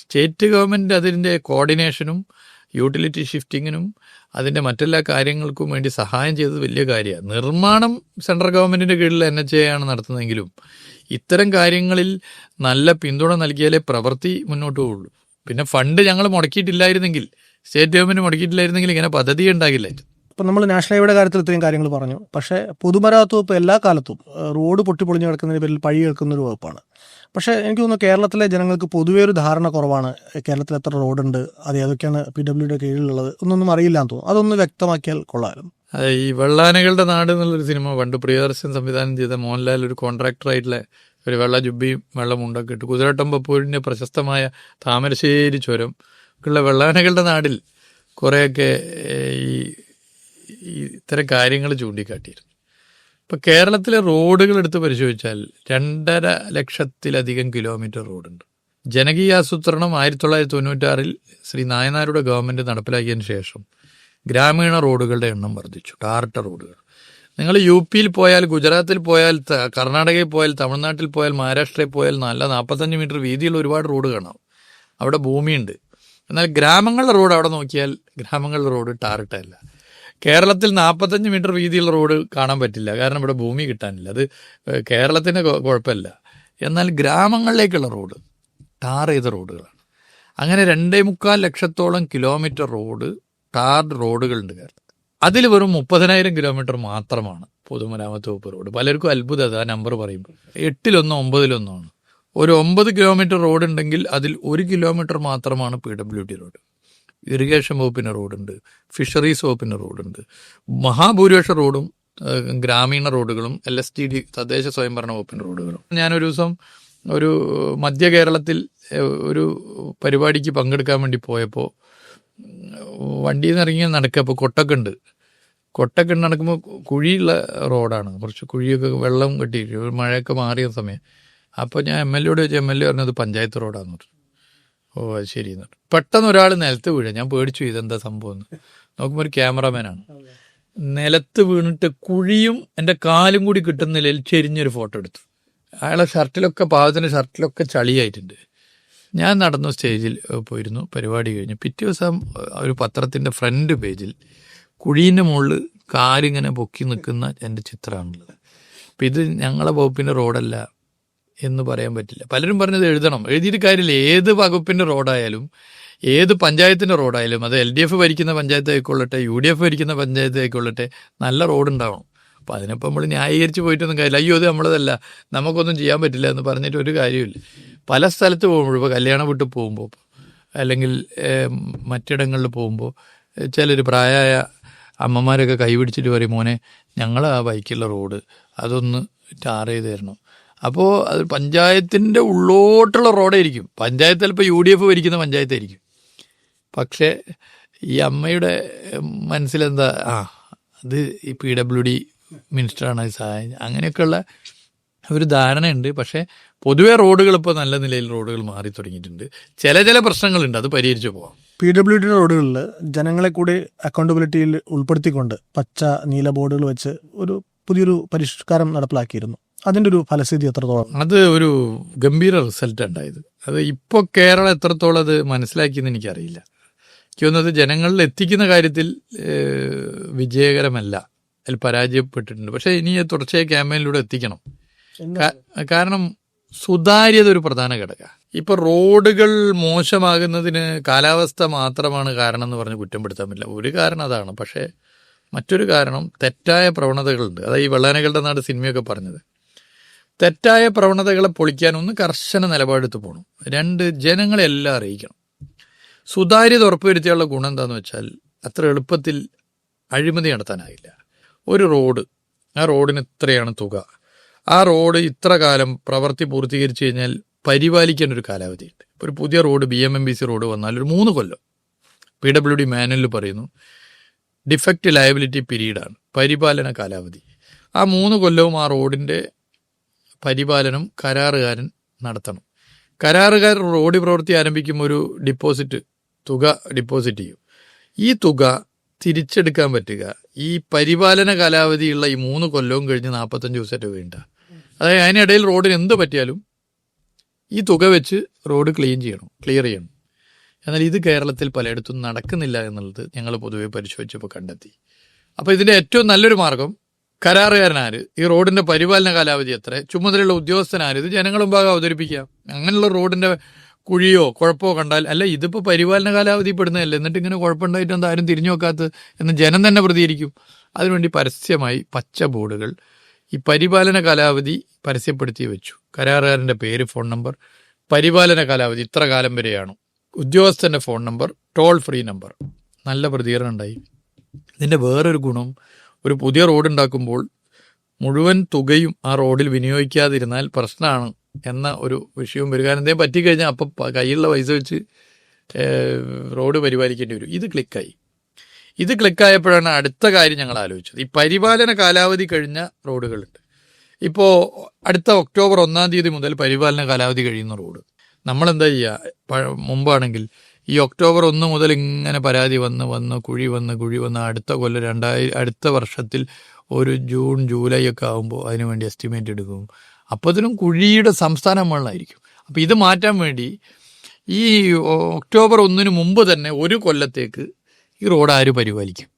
സ്റ്റേറ്റ് ഗവൺമെൻറ് അതിൻ്റെ കോർഡിനേഷനും യൂട്ടിലിറ്റി ഷിഫ്റ്റിങ്ങിനും അതിൻ്റെ മറ്റെല്ലാ കാര്യങ്ങൾക്കും വേണ്ടി സഹായം ചെയ്തത് വലിയ കാര്യമാണ്. നിർമ്മാണം സെൻട്രൽ ഗവൺമെൻറ്റിൻ്റെ കീഴിൽ NHA ആണ് നടത്തുന്നതെങ്കിലും ഇത്തരം കാര്യങ്ങളിൽ നല്ല പിന്തുണ നൽകിയാലേ പ്രവൃത്തി മുന്നോട്ട് പോകുള്ളൂ. പിന്നെ ഫണ്ട് ഞങ്ങൾ മുടക്കിയിട്ടില്ലായിരുന്നെങ്കിൽ സ്റ്റേറ്റ് ഗവൺമെൻറ് മുടക്കിയിട്ടില്ലായിരുന്നെങ്കിൽ ഇങ്ങനെ പദ്ധതി ഉണ്ടാകില്ലായിരുന്നു. ഇപ്പം നമ്മൾ നാഷണൽ ഹൈവേയുടെ കാര്യത്തിൽ ഇത്രയും കാര്യങ്ങൾ പറഞ്ഞു. പക്ഷേ പൊതുമരാമത്ത് വകുപ്പ് എല്ലാ കാലത്തും റോഡ് പൊട്ടിപ്പൊളിഞ്ഞ് കിടക്കുന്നതിന് പേരിൽ പഴി കേൾക്കുന്ന ഒരു വകുപ്പാണ്. പക്ഷേ എനിക്ക് തോന്നുന്നു കേരളത്തിലെ ജനങ്ങൾക്ക് പൊതുവേ ഒരു ധാരണ കുറവാണ്. കേരളത്തിൽ എത്ര റോഡുണ്ട്, അത് ഏതൊക്കെയാണ് PWD കീഴിലുള്ളത് ഒന്നൊന്നും അറിയില്ല എന്ന് തോന്നുന്നു. അതൊന്ന് വ്യക്തമാക്കിയാൽ കൊള്ളാമായിരുന്നു. ഈ വെള്ളാനകളുടെ നാട് എന്നുള്ളൊരു സിനിമ പണ്ട് പ്രിയദർശൻ സംവിധാനം ചെയ്ത മോഹൻലാൽ ഒരു കോൺട്രാക്ടറായിട്ടുള്ള ഒരു വെള്ള ജുബിയും വെള്ളമുണ്ടൊക്കെ ഇട്ട് കുതിരട്ടം പപ്പൂരിൻ്റെ പ്രശസ്തമായ താമരശ്ശേരി ചുരം ഉള്ള വെള്ളാനകളുടെ നാടിൽ കുറേയൊക്കെ ഈ ഇത്തരം കാര്യങ്ങൾ ചൂണ്ടിക്കാട്ടിയിരുന്നു. ഇപ്പോൾ കേരളത്തിലെ റോഡുകൾ എടുത്ത് പരിശോധിച്ചാൽ 2.5 ലക്ഷത്തിലധികം കിലോമീറ്റർ റോഡുണ്ട്. ജനകീയാസൂത്രണം 1996 ശ്രീ നായനാരുടെ ഗവൺമെൻറ് നടപ്പിലാക്കിയതിന് ശേഷം ഗ്രാമീണ റോഡുകളുടെ എണ്ണം വർദ്ധിച്ചു. ടാറിട്ട റോഡുകൾ നിങ്ങൾ UP-യിൽ പോയാൽ, ഗുജറാത്തിൽ പോയാൽ, കർണാടകയിൽ പോയാൽ, തമിഴ്നാട്ടിൽ പോയാൽ, മഹാരാഷ്ട്രയിൽ പോയാൽ നല്ല 45 മീറ്റർ വീതിയുള്ള ഒരുപാട് റോഡ് കാണാം. അവിടെ ഭൂമിയുണ്ട്. എന്നാൽ ഗ്രാമങ്ങളുടെ റോഡ് അവിടെ നോക്കിയാൽ ഗ്രാമങ്ങളുടെ റോഡ് ടാറിട്ടല്ല. കേരളത്തിൽ 45 മീറ്റർ വീതിയുള്ള റോഡ് കാണാൻ പറ്റില്ല, കാരണം ഇവിടെ ഭൂമി കിട്ടാനില്ല. അത് കേരളത്തിൻ്റെ കുഴപ്പമില്ല. എന്നാൽ ഗ്രാമങ്ങളിലേക്കുള്ള റോഡ് ടാർ ചെയ്ത റോഡുകളാണ്. അങ്ങനെ 2.25 ലക്ഷത്തോളം കിലോമീറ്റർ റോഡ് ടാർഡ് റോഡുകളുണ്ട് കേരളത്തിൽ. അതിൽ വെറും 30,000 കിലോമീറ്റർ മാത്രമാണ് പൊതുമരാമത്ത് വകുപ്പ് റോഡ്. പലർക്കും അത്ഭുതം അത് ആ നമ്പർ പറയുമ്പോൾ. 8-1, 9-1 ആണ്. ഒരു 9 കിലോമീറ്റർ റോഡ് ഉണ്ടെങ്കിൽ അതിൽ 1 കിലോമീറ്റർ മാത്രമാണ് PWD റോഡ്. ഇറിഗേഷൻ വകുപ്പിൻ്റെ റോഡുണ്ട്, ഫിഷറീസ് വകുപ്പിൻ്റെ റോഡുണ്ട്. മഹാഭൂരിപക്ഷ റോഡും ഗ്രാമീണ റോഡുകളും LSTD തദ്ദേശ സ്വയംഭരണ വകുപ്പിൻ്റെ റോഡുകളും. ഞാനൊരു ദിവസം ഒരു മധ്യ കേരളത്തിൽ ഒരു പരിപാടിക്ക് പങ്കെടുക്കാൻ വേണ്ടി പോയപ്പോൾ വണ്ടിയിൽ നിന്ന് ഇറങ്ങി നടക്കുക. കൊട്ടക്കുണ്ട് നടക്കുമ്പോൾ കുഴിയുള്ള റോഡാണ്, കുറച്ച് കുഴിയൊക്കെ വെള്ളം കെട്ടിയിട്ട് മഴയൊക്കെ മാറിയ സമയം. അപ്പോൾ ഞാൻ MLA ചോദിച്ചു. MLA പറഞ്ഞത് പഞ്ചായത്ത് റോഡാന്ന് പറഞ്ഞു. ഓ അത് ശരി എന്ന് പറഞ്ഞു. പെട്ടെന്ന് ഒരാൾ നിലത്ത് വീഴുക. ഞാൻ പേടിച്ചു, ഇതെന്താ സംഭവം എന്ന്. നോക്കുമ്പോൾ ഒരു ക്യാമറാമാനാണ്. നിലത്ത് വീണിട്ട് കുഴിയും എൻ്റെ കാലും കൂടി കിട്ടുന്ന നിലയിൽ ചെരിഞ്ഞൊരു ഫോട്ടോ എടുത്തു. അയാളെ ഷർട്ടിലൊക്കെ പാവത്തിൻ്റെ ഷർട്ടിലൊക്കെ ചളിയായിട്ടുണ്ട്. ഞാൻ നടന്നു സ്റ്റേജിൽ പോയിരുന്നു. പരിപാടി കഴിഞ്ഞ് പിറ്റേ ദിവസം ഒരു പത്രത്തിൻ്റെ ഫ്രണ്ട് പേജിൽ കുഴീൻ്റെ മുകളിൽ കാലിങ്ങനെ പൊക്കി നിൽക്കുന്ന എൻ്റെ ചിത്രമാണുള്ളത്. അപ്പം ഇത് ഞങ്ങളെ വകുപ്പിൻ്റെ റോഡല്ല എന്ന് പറയാൻ പറ്റില്ല. പലരും പറഞ്ഞത് എഴുതണം, എഴുതിയിട്ട് കാര്യമില്ല. ഏത് വകുപ്പിൻ്റെ റോഡായാലും, ഏത് പഞ്ചായത്തിൻ്റെ റോഡായാലും, അത് LDF ഭരിക്കുന്ന പഞ്ചായത്ത് ആയിക്കൊള്ളട്ടെ, UDF ഭരിക്കുന്ന പഞ്ചായത്ത് ആയിക്കൊള്ളട്ടെ, നല്ല റോഡുണ്ടാവണം. അപ്പോൾ അതിനിപ്പോൾ നമ്മൾ ന്യായീകരിച്ച് പോയിട്ടൊന്നും കാര്യമില്ല. അയ്യോ അത് നമ്മളതല്ല, നമുക്കൊന്നും ചെയ്യാൻ പറ്റില്ല എന്ന് പറഞ്ഞിട്ട് ഒരു കാര്യമില്ല. പല സ്ഥലത്ത് പോകുമ്പോൾ, ഇപ്പോൾ കല്യാണം വീട്ടിൽ പോകുമ്പോൾ അല്ലെങ്കിൽ മറ്റിടങ്ങളിൽ പോകുമ്പോൾ ചിലർ പ്രായമായ അമ്മമാരൊക്കെ കൈപിടിച്ചിട്ട് പറയും, മോനെ ഞങ്ങൾ ആ ബൈക്കുള്ള റോഡ് അതൊന്ന് ടാർ ചെയ്ത് തരണം. അപ്പോൾ അത് പഞ്ചായത്തിൻ്റെ ഉള്ളോട്ടുള്ള റോഡായിരിക്കും. പഞ്ചായത്ത് ചിലപ്പോൾ UDF ഭരിക്കുന്ന പഞ്ചായത്തായിരിക്കും. പക്ഷേ ഈ അമ്മയുടെ മനസ്സിലെന്താ, അത് ഈ PWD മിനിസ്റ്ററാണ് അത് സഹായം, അങ്ങനെയൊക്കെയുള്ള ഒരു ധാരണയുണ്ട്. പക്ഷേ പൊതുവെ റോഡുകൾ ഇപ്പോൾ നല്ല നിലയിൽ റോഡുകൾ മാറി തുടങ്ങിയിട്ടുണ്ട്. ചില പ്രശ്നങ്ങളുണ്ട്, അത് പരിഹരിച്ചു പോകാം. PWD റോഡുകളിൽ ജനങ്ങളെ കൂടി അക്കൗണ്ടബിലിറ്റിയിൽ ഉൾപ്പെടുത്തിക്കൊണ്ട് പച്ച നീല ബോർഡുകൾ വെച്ച് ഒരു പുതിയൊരു പരിഷ്കാരം നടപ്പിലാക്കിയിരുന്നു. അതിൻ്റെ ഒരു ഫലസ്ഥിതി എത്രത്തോളം? അത് ഒരു ഗംഭീര റിസൾട്ട് ഉണ്ടായത്. അത് ഇപ്പോൾ കേരളം എത്രത്തോളം അത് മനസ്സിലാക്കിയെന്ന് എനിക്കറിയില്ല. എനിക്ക് തോന്നുന്നത് ജനങ്ങളിൽ എത്തിക്കുന്ന കാര്യത്തിൽ വിജയകരമല്ല, അതിൽ പരാജയപ്പെട്ടിട്ടുണ്ട്. പക്ഷേ ഇനി തുടർച്ചയായ ക്യാമ്പയിനിലൂടെ എത്തിക്കണം. കാരണം സുതാര്യത ഒരു പ്രധാന ഘടക. ഇപ്പോൾ റോഡുകൾ മോശമാകുന്നതിന് കാലാവസ്ഥ മാത്രമാണ് കാരണം എന്ന് പറഞ്ഞ് കുറ്റപ്പെടുത്താൻ പറ്റില്ല. ഒരു കാരണം അതാണ്. പക്ഷേ മറ്റൊരു കാരണം തെറ്റായ പ്രവണതകളുണ്ട്. അതായത് ഈ വെള്ളാനകളുടെ നാട് സിനിമയൊക്കെ പറഞ്ഞത്, തെറ്റായ പ്രവണതകളെ പൊളിക്കാനൊന്ന് കർശന നിലപാടെടുത്ത് പോകണം. 2 ജനങ്ങളെല്ലാം അറിയിക്കണം. സുതാര്യത ഉറപ്പുവരുത്തിയുള്ള ഗുണം എന്താണെന്ന് വെച്ചാൽ അത്ര എളുപ്പത്തിൽ അഴിമതി നടത്താനാകില്ല. ഒരു റോഡ്, ആ റോഡിന് ഇത്രയാണ് തുക, ആ റോഡ് ഇത്ര കാലം പ്രവൃത്തി പൂർത്തീകരിച്ചു കഴിഞ്ഞാൽ പരിപാലിക്കേണ്ട ഒരു കാലാവധിയുണ്ട്. ഒരു പുതിയ റോഡ് BMMBC റോഡ് വന്നാൽ ഒരു 3 കൊല്ലം PWD മാനുവലിൽ പറയുന്നു ഡിഫക്റ്റ് ലയബിലിറ്റി പീരീഡാണ്, പരിപാലന കാലാവധി. ആ 3 കൊല്ലവും ആ റോഡിൻ്റെ പരിപാലനം കരാറുകാരൻ നടത്തണം. കരാറുകാരൻ റോഡ് പ്രവൃത്തി ആരംഭിക്കുമ്പോൾ ഒരു തുക ഡിപ്പോസിറ്റ് ചെയ്യും. ഈ തുക തിരിച്ചെടുക്കാൻ പറ്റുക ഈ പരിപാലന കാലാവധിയുള്ള ഈ 3 കൊല്ലവും കഴിഞ്ഞ് 45 ദിവസമായിട്ട് വേണ്ട. അതായത് അതിനിടയിൽ റോഡിന് എന്ത് പറ്റിയാലും ഈ തുക വെച്ച് റോഡ് ക്ലിയർ ചെയ്യണം. എന്നാൽ ഇത് കേരളത്തിൽ പലയിടത്തും നടക്കുന്നില്ല എന്നുള്ളത് ഞങ്ങൾ പൊതുവെ പരിശോധിച്ചപ്പോൾ കണ്ടെത്തി. അപ്പോൾ ഇതിൻ്റെ ഏറ്റവും നല്ലൊരു മാർഗം കരാറുകാരനാര്, ഈ റോഡിൻ്റെ പരിപാലന കാലാവധി എത്ര, ചുമതലയുള്ള ഉദ്യോഗസ്ഥനാര്, ഇത് ജനങ്ങൾ മുമ്പാകെ അവതരിപ്പിക്കുക. അങ്ങനെയുള്ള റോഡിൻ്റെ കുഴിയോ കുഴപ്പമോ കണ്ടാൽ, അല്ല ഇതിപ്പോൾ പരിപാലന കാലാവധി പെടുന്നതല്ലേ, എന്നിട്ട് ഇങ്ങനെ കുഴപ്പമുണ്ടായിട്ട് എന്താ ആരും തിരിഞ്ഞു നോക്കാത്തത് എന്ന് ജനം തന്നെ പ്രതികരിക്കും. അതിനുവേണ്ടി പരസ്യമായി പച്ച ബോർഡുകൾ ഈ പരിപാലന കാലാവധി പരസ്യപ്പെടുത്തി വെച്ചു. കരാറുകാരൻ്റെ പേര്, ഫോൺ നമ്പർ, പരിപാലന കാലാവധി ഇത്ര കാലം വരെയാണ്, ഉദ്യോഗസ്ഥൻ്റെ phone number, toll free number. നല്ല പ്രതികരണം ഉണ്ടായി. ഇതിൻ്റെ വേറൊരു ഗുണം, ഒരു പുതിയ റോഡ് ഉണ്ടാക്കുമ്പോൾ മുഴുവൻ തുകയും ആ റോഡിൽ വിനിയോഗിക്കാതിരുന്നാൽ പ്രശ്നമാണ് എന്ന ഒരു വിഷയവും വരും. കാരണം എന്തേലും പറ്റിക്കഴിഞ്ഞാൽ അപ്പം കയ്യിലുള്ള പൈസ വെച്ച് റോഡ് പരിപാലിക്കേണ്ടി വരും. ഇത് ക്ലിക്കായപ്പോഴാണ് അടുത്ത കാര്യം ഞങ്ങൾ ആലോചിച്ചത്. ഈ പരിപാലന കാലാവധി കഴിഞ്ഞ റോഡുകളുണ്ട്. ഇപ്പോൾ അടുത്ത ഒക്ടോബർ 1-ാം തീയതി മുതൽ പരിപാലന കാലാവധി കഴിയുന്ന റോഡ് നമ്മളെന്താ ചെയ്യുക? മുമ്പാണെങ്കിൽ ഈ ഒക്ടോബർ 1 മുതൽ ഇങ്ങനെ പരാതി വന്ന് കുഴി വന്ന് അടുത്ത കൊല്ലം അടുത്ത വർഷത്തിൽ ഒരു ജൂൺ ജൂലൈ ഒക്കെ ആകുമ്പോൾ അതിനു വേണ്ടി എസ്റ്റിമേറ്റ് എടുക്കും. അപ്പോഴത്തേനും കുഴിയുടെ സംസ്ഥാന മുകളിലായിരിക്കും. അപ്പോൾ ഇത് മാറ്റാൻ വേണ്ടി ഈ ഒക്ടോബർ 1 മുമ്പ് തന്നെ ഒരു കൊല്ലത്തേക്ക് ഈ റോഡ് ആര് പരിപാലിക്കും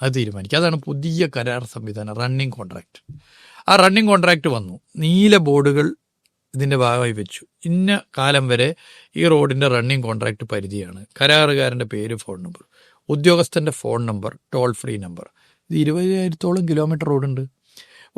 അത് തീരുമാനിക്കും. അതാണ് പുതിയ കരാർ സംവിധാനം, റണ്ണിങ് കോൺട്രാക്ട്. ആ റണ്ണിങ് കോൺട്രാക്ട് വന്നു. നീല ബോർഡുകൾ ഇതിൻ്റെ ഭാഗമായി വെച്ചു. ഇന്ന കാലം വരെ ഈ റോഡിൻ്റെ റണ്ണിങ് കോൺട്രാക്ട് പരിധിയാണ്. കരാറുകാരൻ്റെ പേര്, ഫോൺ നമ്പർ, ഉദ്യോഗസ്ഥൻ്റെ phone number, toll free number. ഇത് 20,000-ഓളം കിലോമീറ്റർ റോഡുണ്ട്.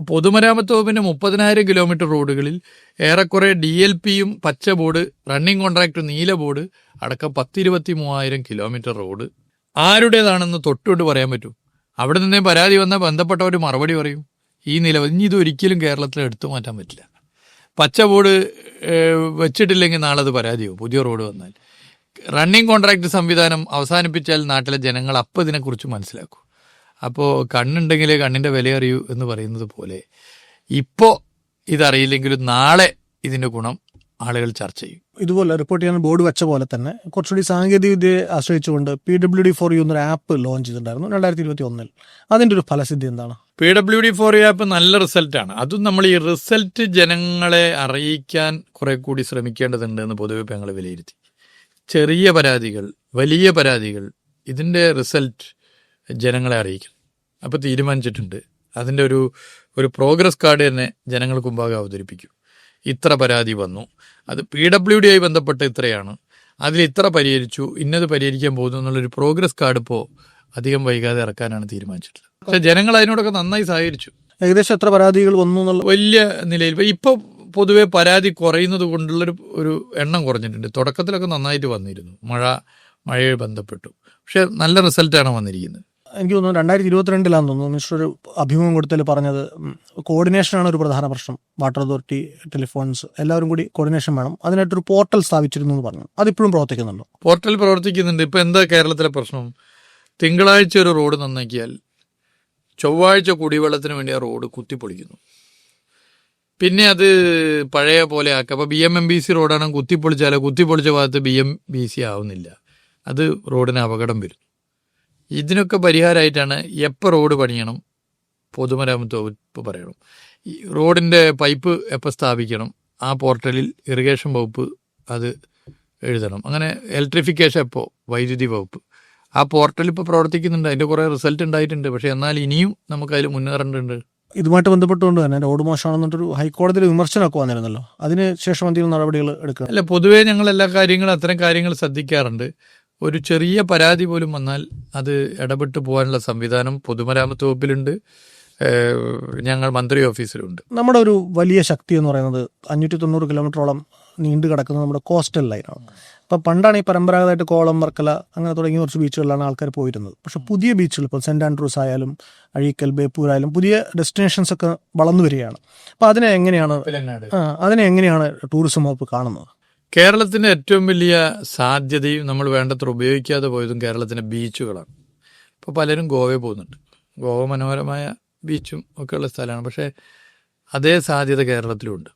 പൊതുമരാമത്ത് വകുപ്പിൻ്റെ 30,000 കിലോമീറ്റർ റോഡുകളിൽ ഏറെക്കുറെ DLPയും പച്ച ബോർഡ്, റണ്ണിങ് കോൺട്രാക്ട് നീല ബോർഡ് അടക്കം 10-23,000 കിലോമീറ്റർ റോഡ് ആരുടേതാണെന്ന് തൊട്ടുകൊണ്ട് പറയാൻ പറ്റും. അവിടെ നിന്നേ പരാതി വന്നാൽ ബന്ധപ്പെട്ടവർ മറുപടി പറയും. ഈ നിലവിൽ ഇനി ഇതൊരിക്കലും കേരളത്തിൽ എടുത്തു മാറ്റാൻ പറ്റില്ല. പച്ച ബോർഡ് വെച്ചിട്ടില്ലെങ്കിൽ നാളെ അത് പരാതിയാവും പുതിയ റോഡ് വന്നാൽ. റണ്ണിങ് കോൺട്രാക്ട് സംവിധാനം അവസാനിപ്പിച്ചാൽ നാട്ടിലെ ജനങ്ങൾ അപ്പോൾ ഇതിനെക്കുറിച്ച് മനസ്സിലാക്കും. അപ്പോൾ കണ്ണുണ്ടെങ്കിലേ കണ്ണിൻ്റെ വില അറിയൂ എന്ന് പറയുന്നത് പോലെ ഇപ്പോൾ ഇതറിയില്ലെങ്കിലും നാളെ ഇതിൻ്റെ ഗുണം ആളുകൾ ചർച്ച ചെയ്യും. ഇതുപോലെ റിപ്പോർട്ട് ചെയ്യാൻ ബോർഡ് വെച്ച പോലെ തന്നെ കുറച്ചുകൂടി സാങ്കേതിക വിദ്യയെ ആശ്രയിച്ചുകൊണ്ട് PWD4U എന്നൊരു ആപ്പ് ലോഞ്ച് ചെയ്തിട്ടുണ്ടായിരുന്നു 2021. അതിൻ്റെ ഒരു ഫലസിദ്ധി എന്താണ്? PWD4U ആപ്പ് നല്ല റിസൾട്ടാണ്. അതും നമ്മൾ ഈ റിസൾട്ട് ജനങ്ങളെ അറിയിക്കാൻ കുറെ കൂടി ശ്രമിക്കേണ്ടതുണ്ട് എന്ന് പൊതുവെ ഞങ്ങൾ വിലയിരുത്തി. ചെറിയ പരാതികൾ, വലിയ പരാതികൾ, ഇതിൻ്റെ റിസൾട്ട് ജനങ്ങളെ അറിയിക്കണം. അപ്പോൾ തീരുമാനിച്ചിട്ടുണ്ട്. അതിൻ്റെ ഒരു പ്രോഗ്രസ് കാർഡ് തന്നെ ജനങ്ങൾക്ക് മുമ്പാകെ അവതരിപ്പിക്കും. ഇത്ര പരാതി വന്നു, അത് PWD ആയി ബന്ധപ്പെട്ട് ഇത്രയാണ്, അതിൽ ഇത്ര പരിഹരിച്ചു, ഇന്നത് പരിഹരിക്കാൻ പോകുന്നു എന്നുള്ളൊരു പ്രോഗ്രസ് കാർഡ് ഇപ്പോൾ അധികം വൈകാതെ ഇറക്കാനാണ് തീരുമാനിച്ചിട്ടുള്ളത്. പക്ഷേ ജനങ്ങൾ അതിനോടൊക്കെ നന്നായി സഹകരിച്ചു. ഏകദേശം എത്ര പരാതികൾ വന്നു എന്നുള്ള വലിയ നിലയിൽ ഇപ്പോൾ പൊതുവെ പരാതി കുറയുന്നത് കൊണ്ടുള്ളൊരു എണ്ണം കുറഞ്ഞിട്ടുണ്ട്. തുടക്കത്തിലൊക്കെ നന്നായിട്ട് വന്നിരുന്നു, മഴയെ ബന്ധപ്പെട്ടു. പക്ഷെ നല്ല റിസൾട്ടാണ് വന്നിരിക്കുന്നത്. എനിക്ക് തോന്നുന്നു 2022 തോന്നുന്നു മിനിസ്റ്റർ ഒരു അഭിമുഖം കൊടുത്തതിൽ പറഞ്ഞത് കോർഡിനേഷനാണ് ഒരു പ്രധാന പ്രശ്നം. വാട്ടർ അതോറിറ്റി, ടെലിഫോൺസ് എല്ലാവരും കൂടി കോർഡിനേഷൻ വേണം. അതിനായിട്ടൊരു പോർട്ടൽ സ്ഥാപിച്ചിരുന്നു എന്ന് പറഞ്ഞു. അതിപ്പോഴും പ്രവർത്തിക്കുന്നുണ്ടോ? പോർട്ടൽ പ്രവർത്തിക്കുന്നുണ്ട്. ഇപ്പം എന്താ കേരളത്തിലെ പ്രശ്നം? തിങ്കളാഴ്ച ഒരു റോഡ് നന്നാക്കിയാൽ ചൊവ്വാഴ്ച കുടിവെള്ളത്തിന് വേണ്ടി ആ റോഡ് കുത്തിപ്പൊളിക്കുന്നു. പിന്നെ അത് പഴയ പോലെ ആക്കുക. അപ്പോൾ BMMBC റോഡാണ്, കുത്തിപ്പൊളിച്ച ഭാഗത്ത് BMBC ആവുന്നില്ല. അത് റോഡിന് അപകടം വരും. ഇതിനൊക്കെ പരിഹാരമായിട്ടാണ് എപ്പോൾ റോഡ് പണിയണം പൊതുമരാമത്ത് വകുപ്പ് പറയണം, ഈ റോഡിൻ്റെ പൈപ്പ് എപ്പോൾ സ്ഥാപിക്കണം ആ പോർട്ടലിൽ ഇറിഗേഷൻ വകുപ്പ് അത് എഴുതണം. അങ്ങനെ ഇലക്ട്രിഫിക്കേഷൻ എപ്പോൾ വൈദ്യുതി വകുപ്പ് ആ പോർട്ടൽ ഇപ്പോൾ പ്രവർത്തിക്കുന്നുണ്ട്. അതിൻ്റെ കുറേ റിസൾട്ട് ഉണ്ടായിട്ടുണ്ട്. പക്ഷേ എന്നാൽ ഇനിയും നമുക്കതിൽ മുന്നേറേണ്ടതുണ്ട്. ഇതുമായിട്ട് ബന്ധപ്പെട്ടുകൊണ്ട് തന്നെ റോഡ് മോശമാണെന്നിട്ടൊരു ഹൈക്കോടതിയിൽ വിമർശനമൊക്കെ വന്നിരുന്നല്ലോ. അതിന് ശേഷം എന്തെങ്കിലും നടപടികൾ എടുക്കുക? അല്ല, പൊതുവേ ഞങ്ങൾ എല്ലാ കാര്യങ്ങളും അത്തരം കാര്യങ്ങൾ ശ്രദ്ധിക്കാറുണ്ട്. ഒരു ചെറിയ പരാതി പോലും വന്നാൽ അത് ഇടപെട്ട് പോകാനുള്ള സംവിധാനം പൊതുമരാമത്ത് വകുപ്പിലുണ്ട്, ഞങ്ങൾ മന്ത്രി ഓഫീസിലുണ്ട്. നമ്മുടെ ഒരു വലിയ ശക്തി എന്ന് പറയുന്നത് 590 കിലോമീറ്ററോളം നീണ്ടു കിടക്കുന്നത് നമ്മുടെ കോസ്റ്റൽ ലൈനാണ്. അപ്പോൾ പണ്ടാണ് ഈ പരമ്പരാഗതമായിട്ട് കോളം, വർക്കല അങ്ങനെ തുടങ്ങിയ കുറച്ച് ബീച്ചുകളിലാണ് ആൾക്കാർ പോയിരുന്നത്. പക്ഷേ പുതിയ ബീച്ചുകൾ ഇപ്പോൾ സെൻറ് ആൻഡ്രൂസ് ആയാലും അഴീക്കൽ, ബേപ്പൂർ ആയാലും പുതിയ ഡെസ്റ്റിനേഷൻസ് ഒക്കെ വളർന്നു വരികയാണ്. അപ്പോൾ അതിനെ എങ്ങനെയാണ് ടൂറിസം വകുപ്പ് കാണുന്നത്? കേരളത്തിൻ്റെ ഏറ്റവും വലിയ സാധ്യതയും നമ്മൾ വേണ്ടത്ര ഉപയോഗിക്കാതെ പോയതും കേരളത്തിൻ്റെ ബീച്ചുകളാണ്. ഇപ്പോൾ പലരും ഗോവയിൽ പോകുന്നുണ്ട്. ഗോവ മനോഹരമായ ബീച്ചും ഒക്കെയുള്ള സ്ഥലമാണ്. പക്ഷേ അതേ സാധ്യത കേരളത്തിലുണ്ട്.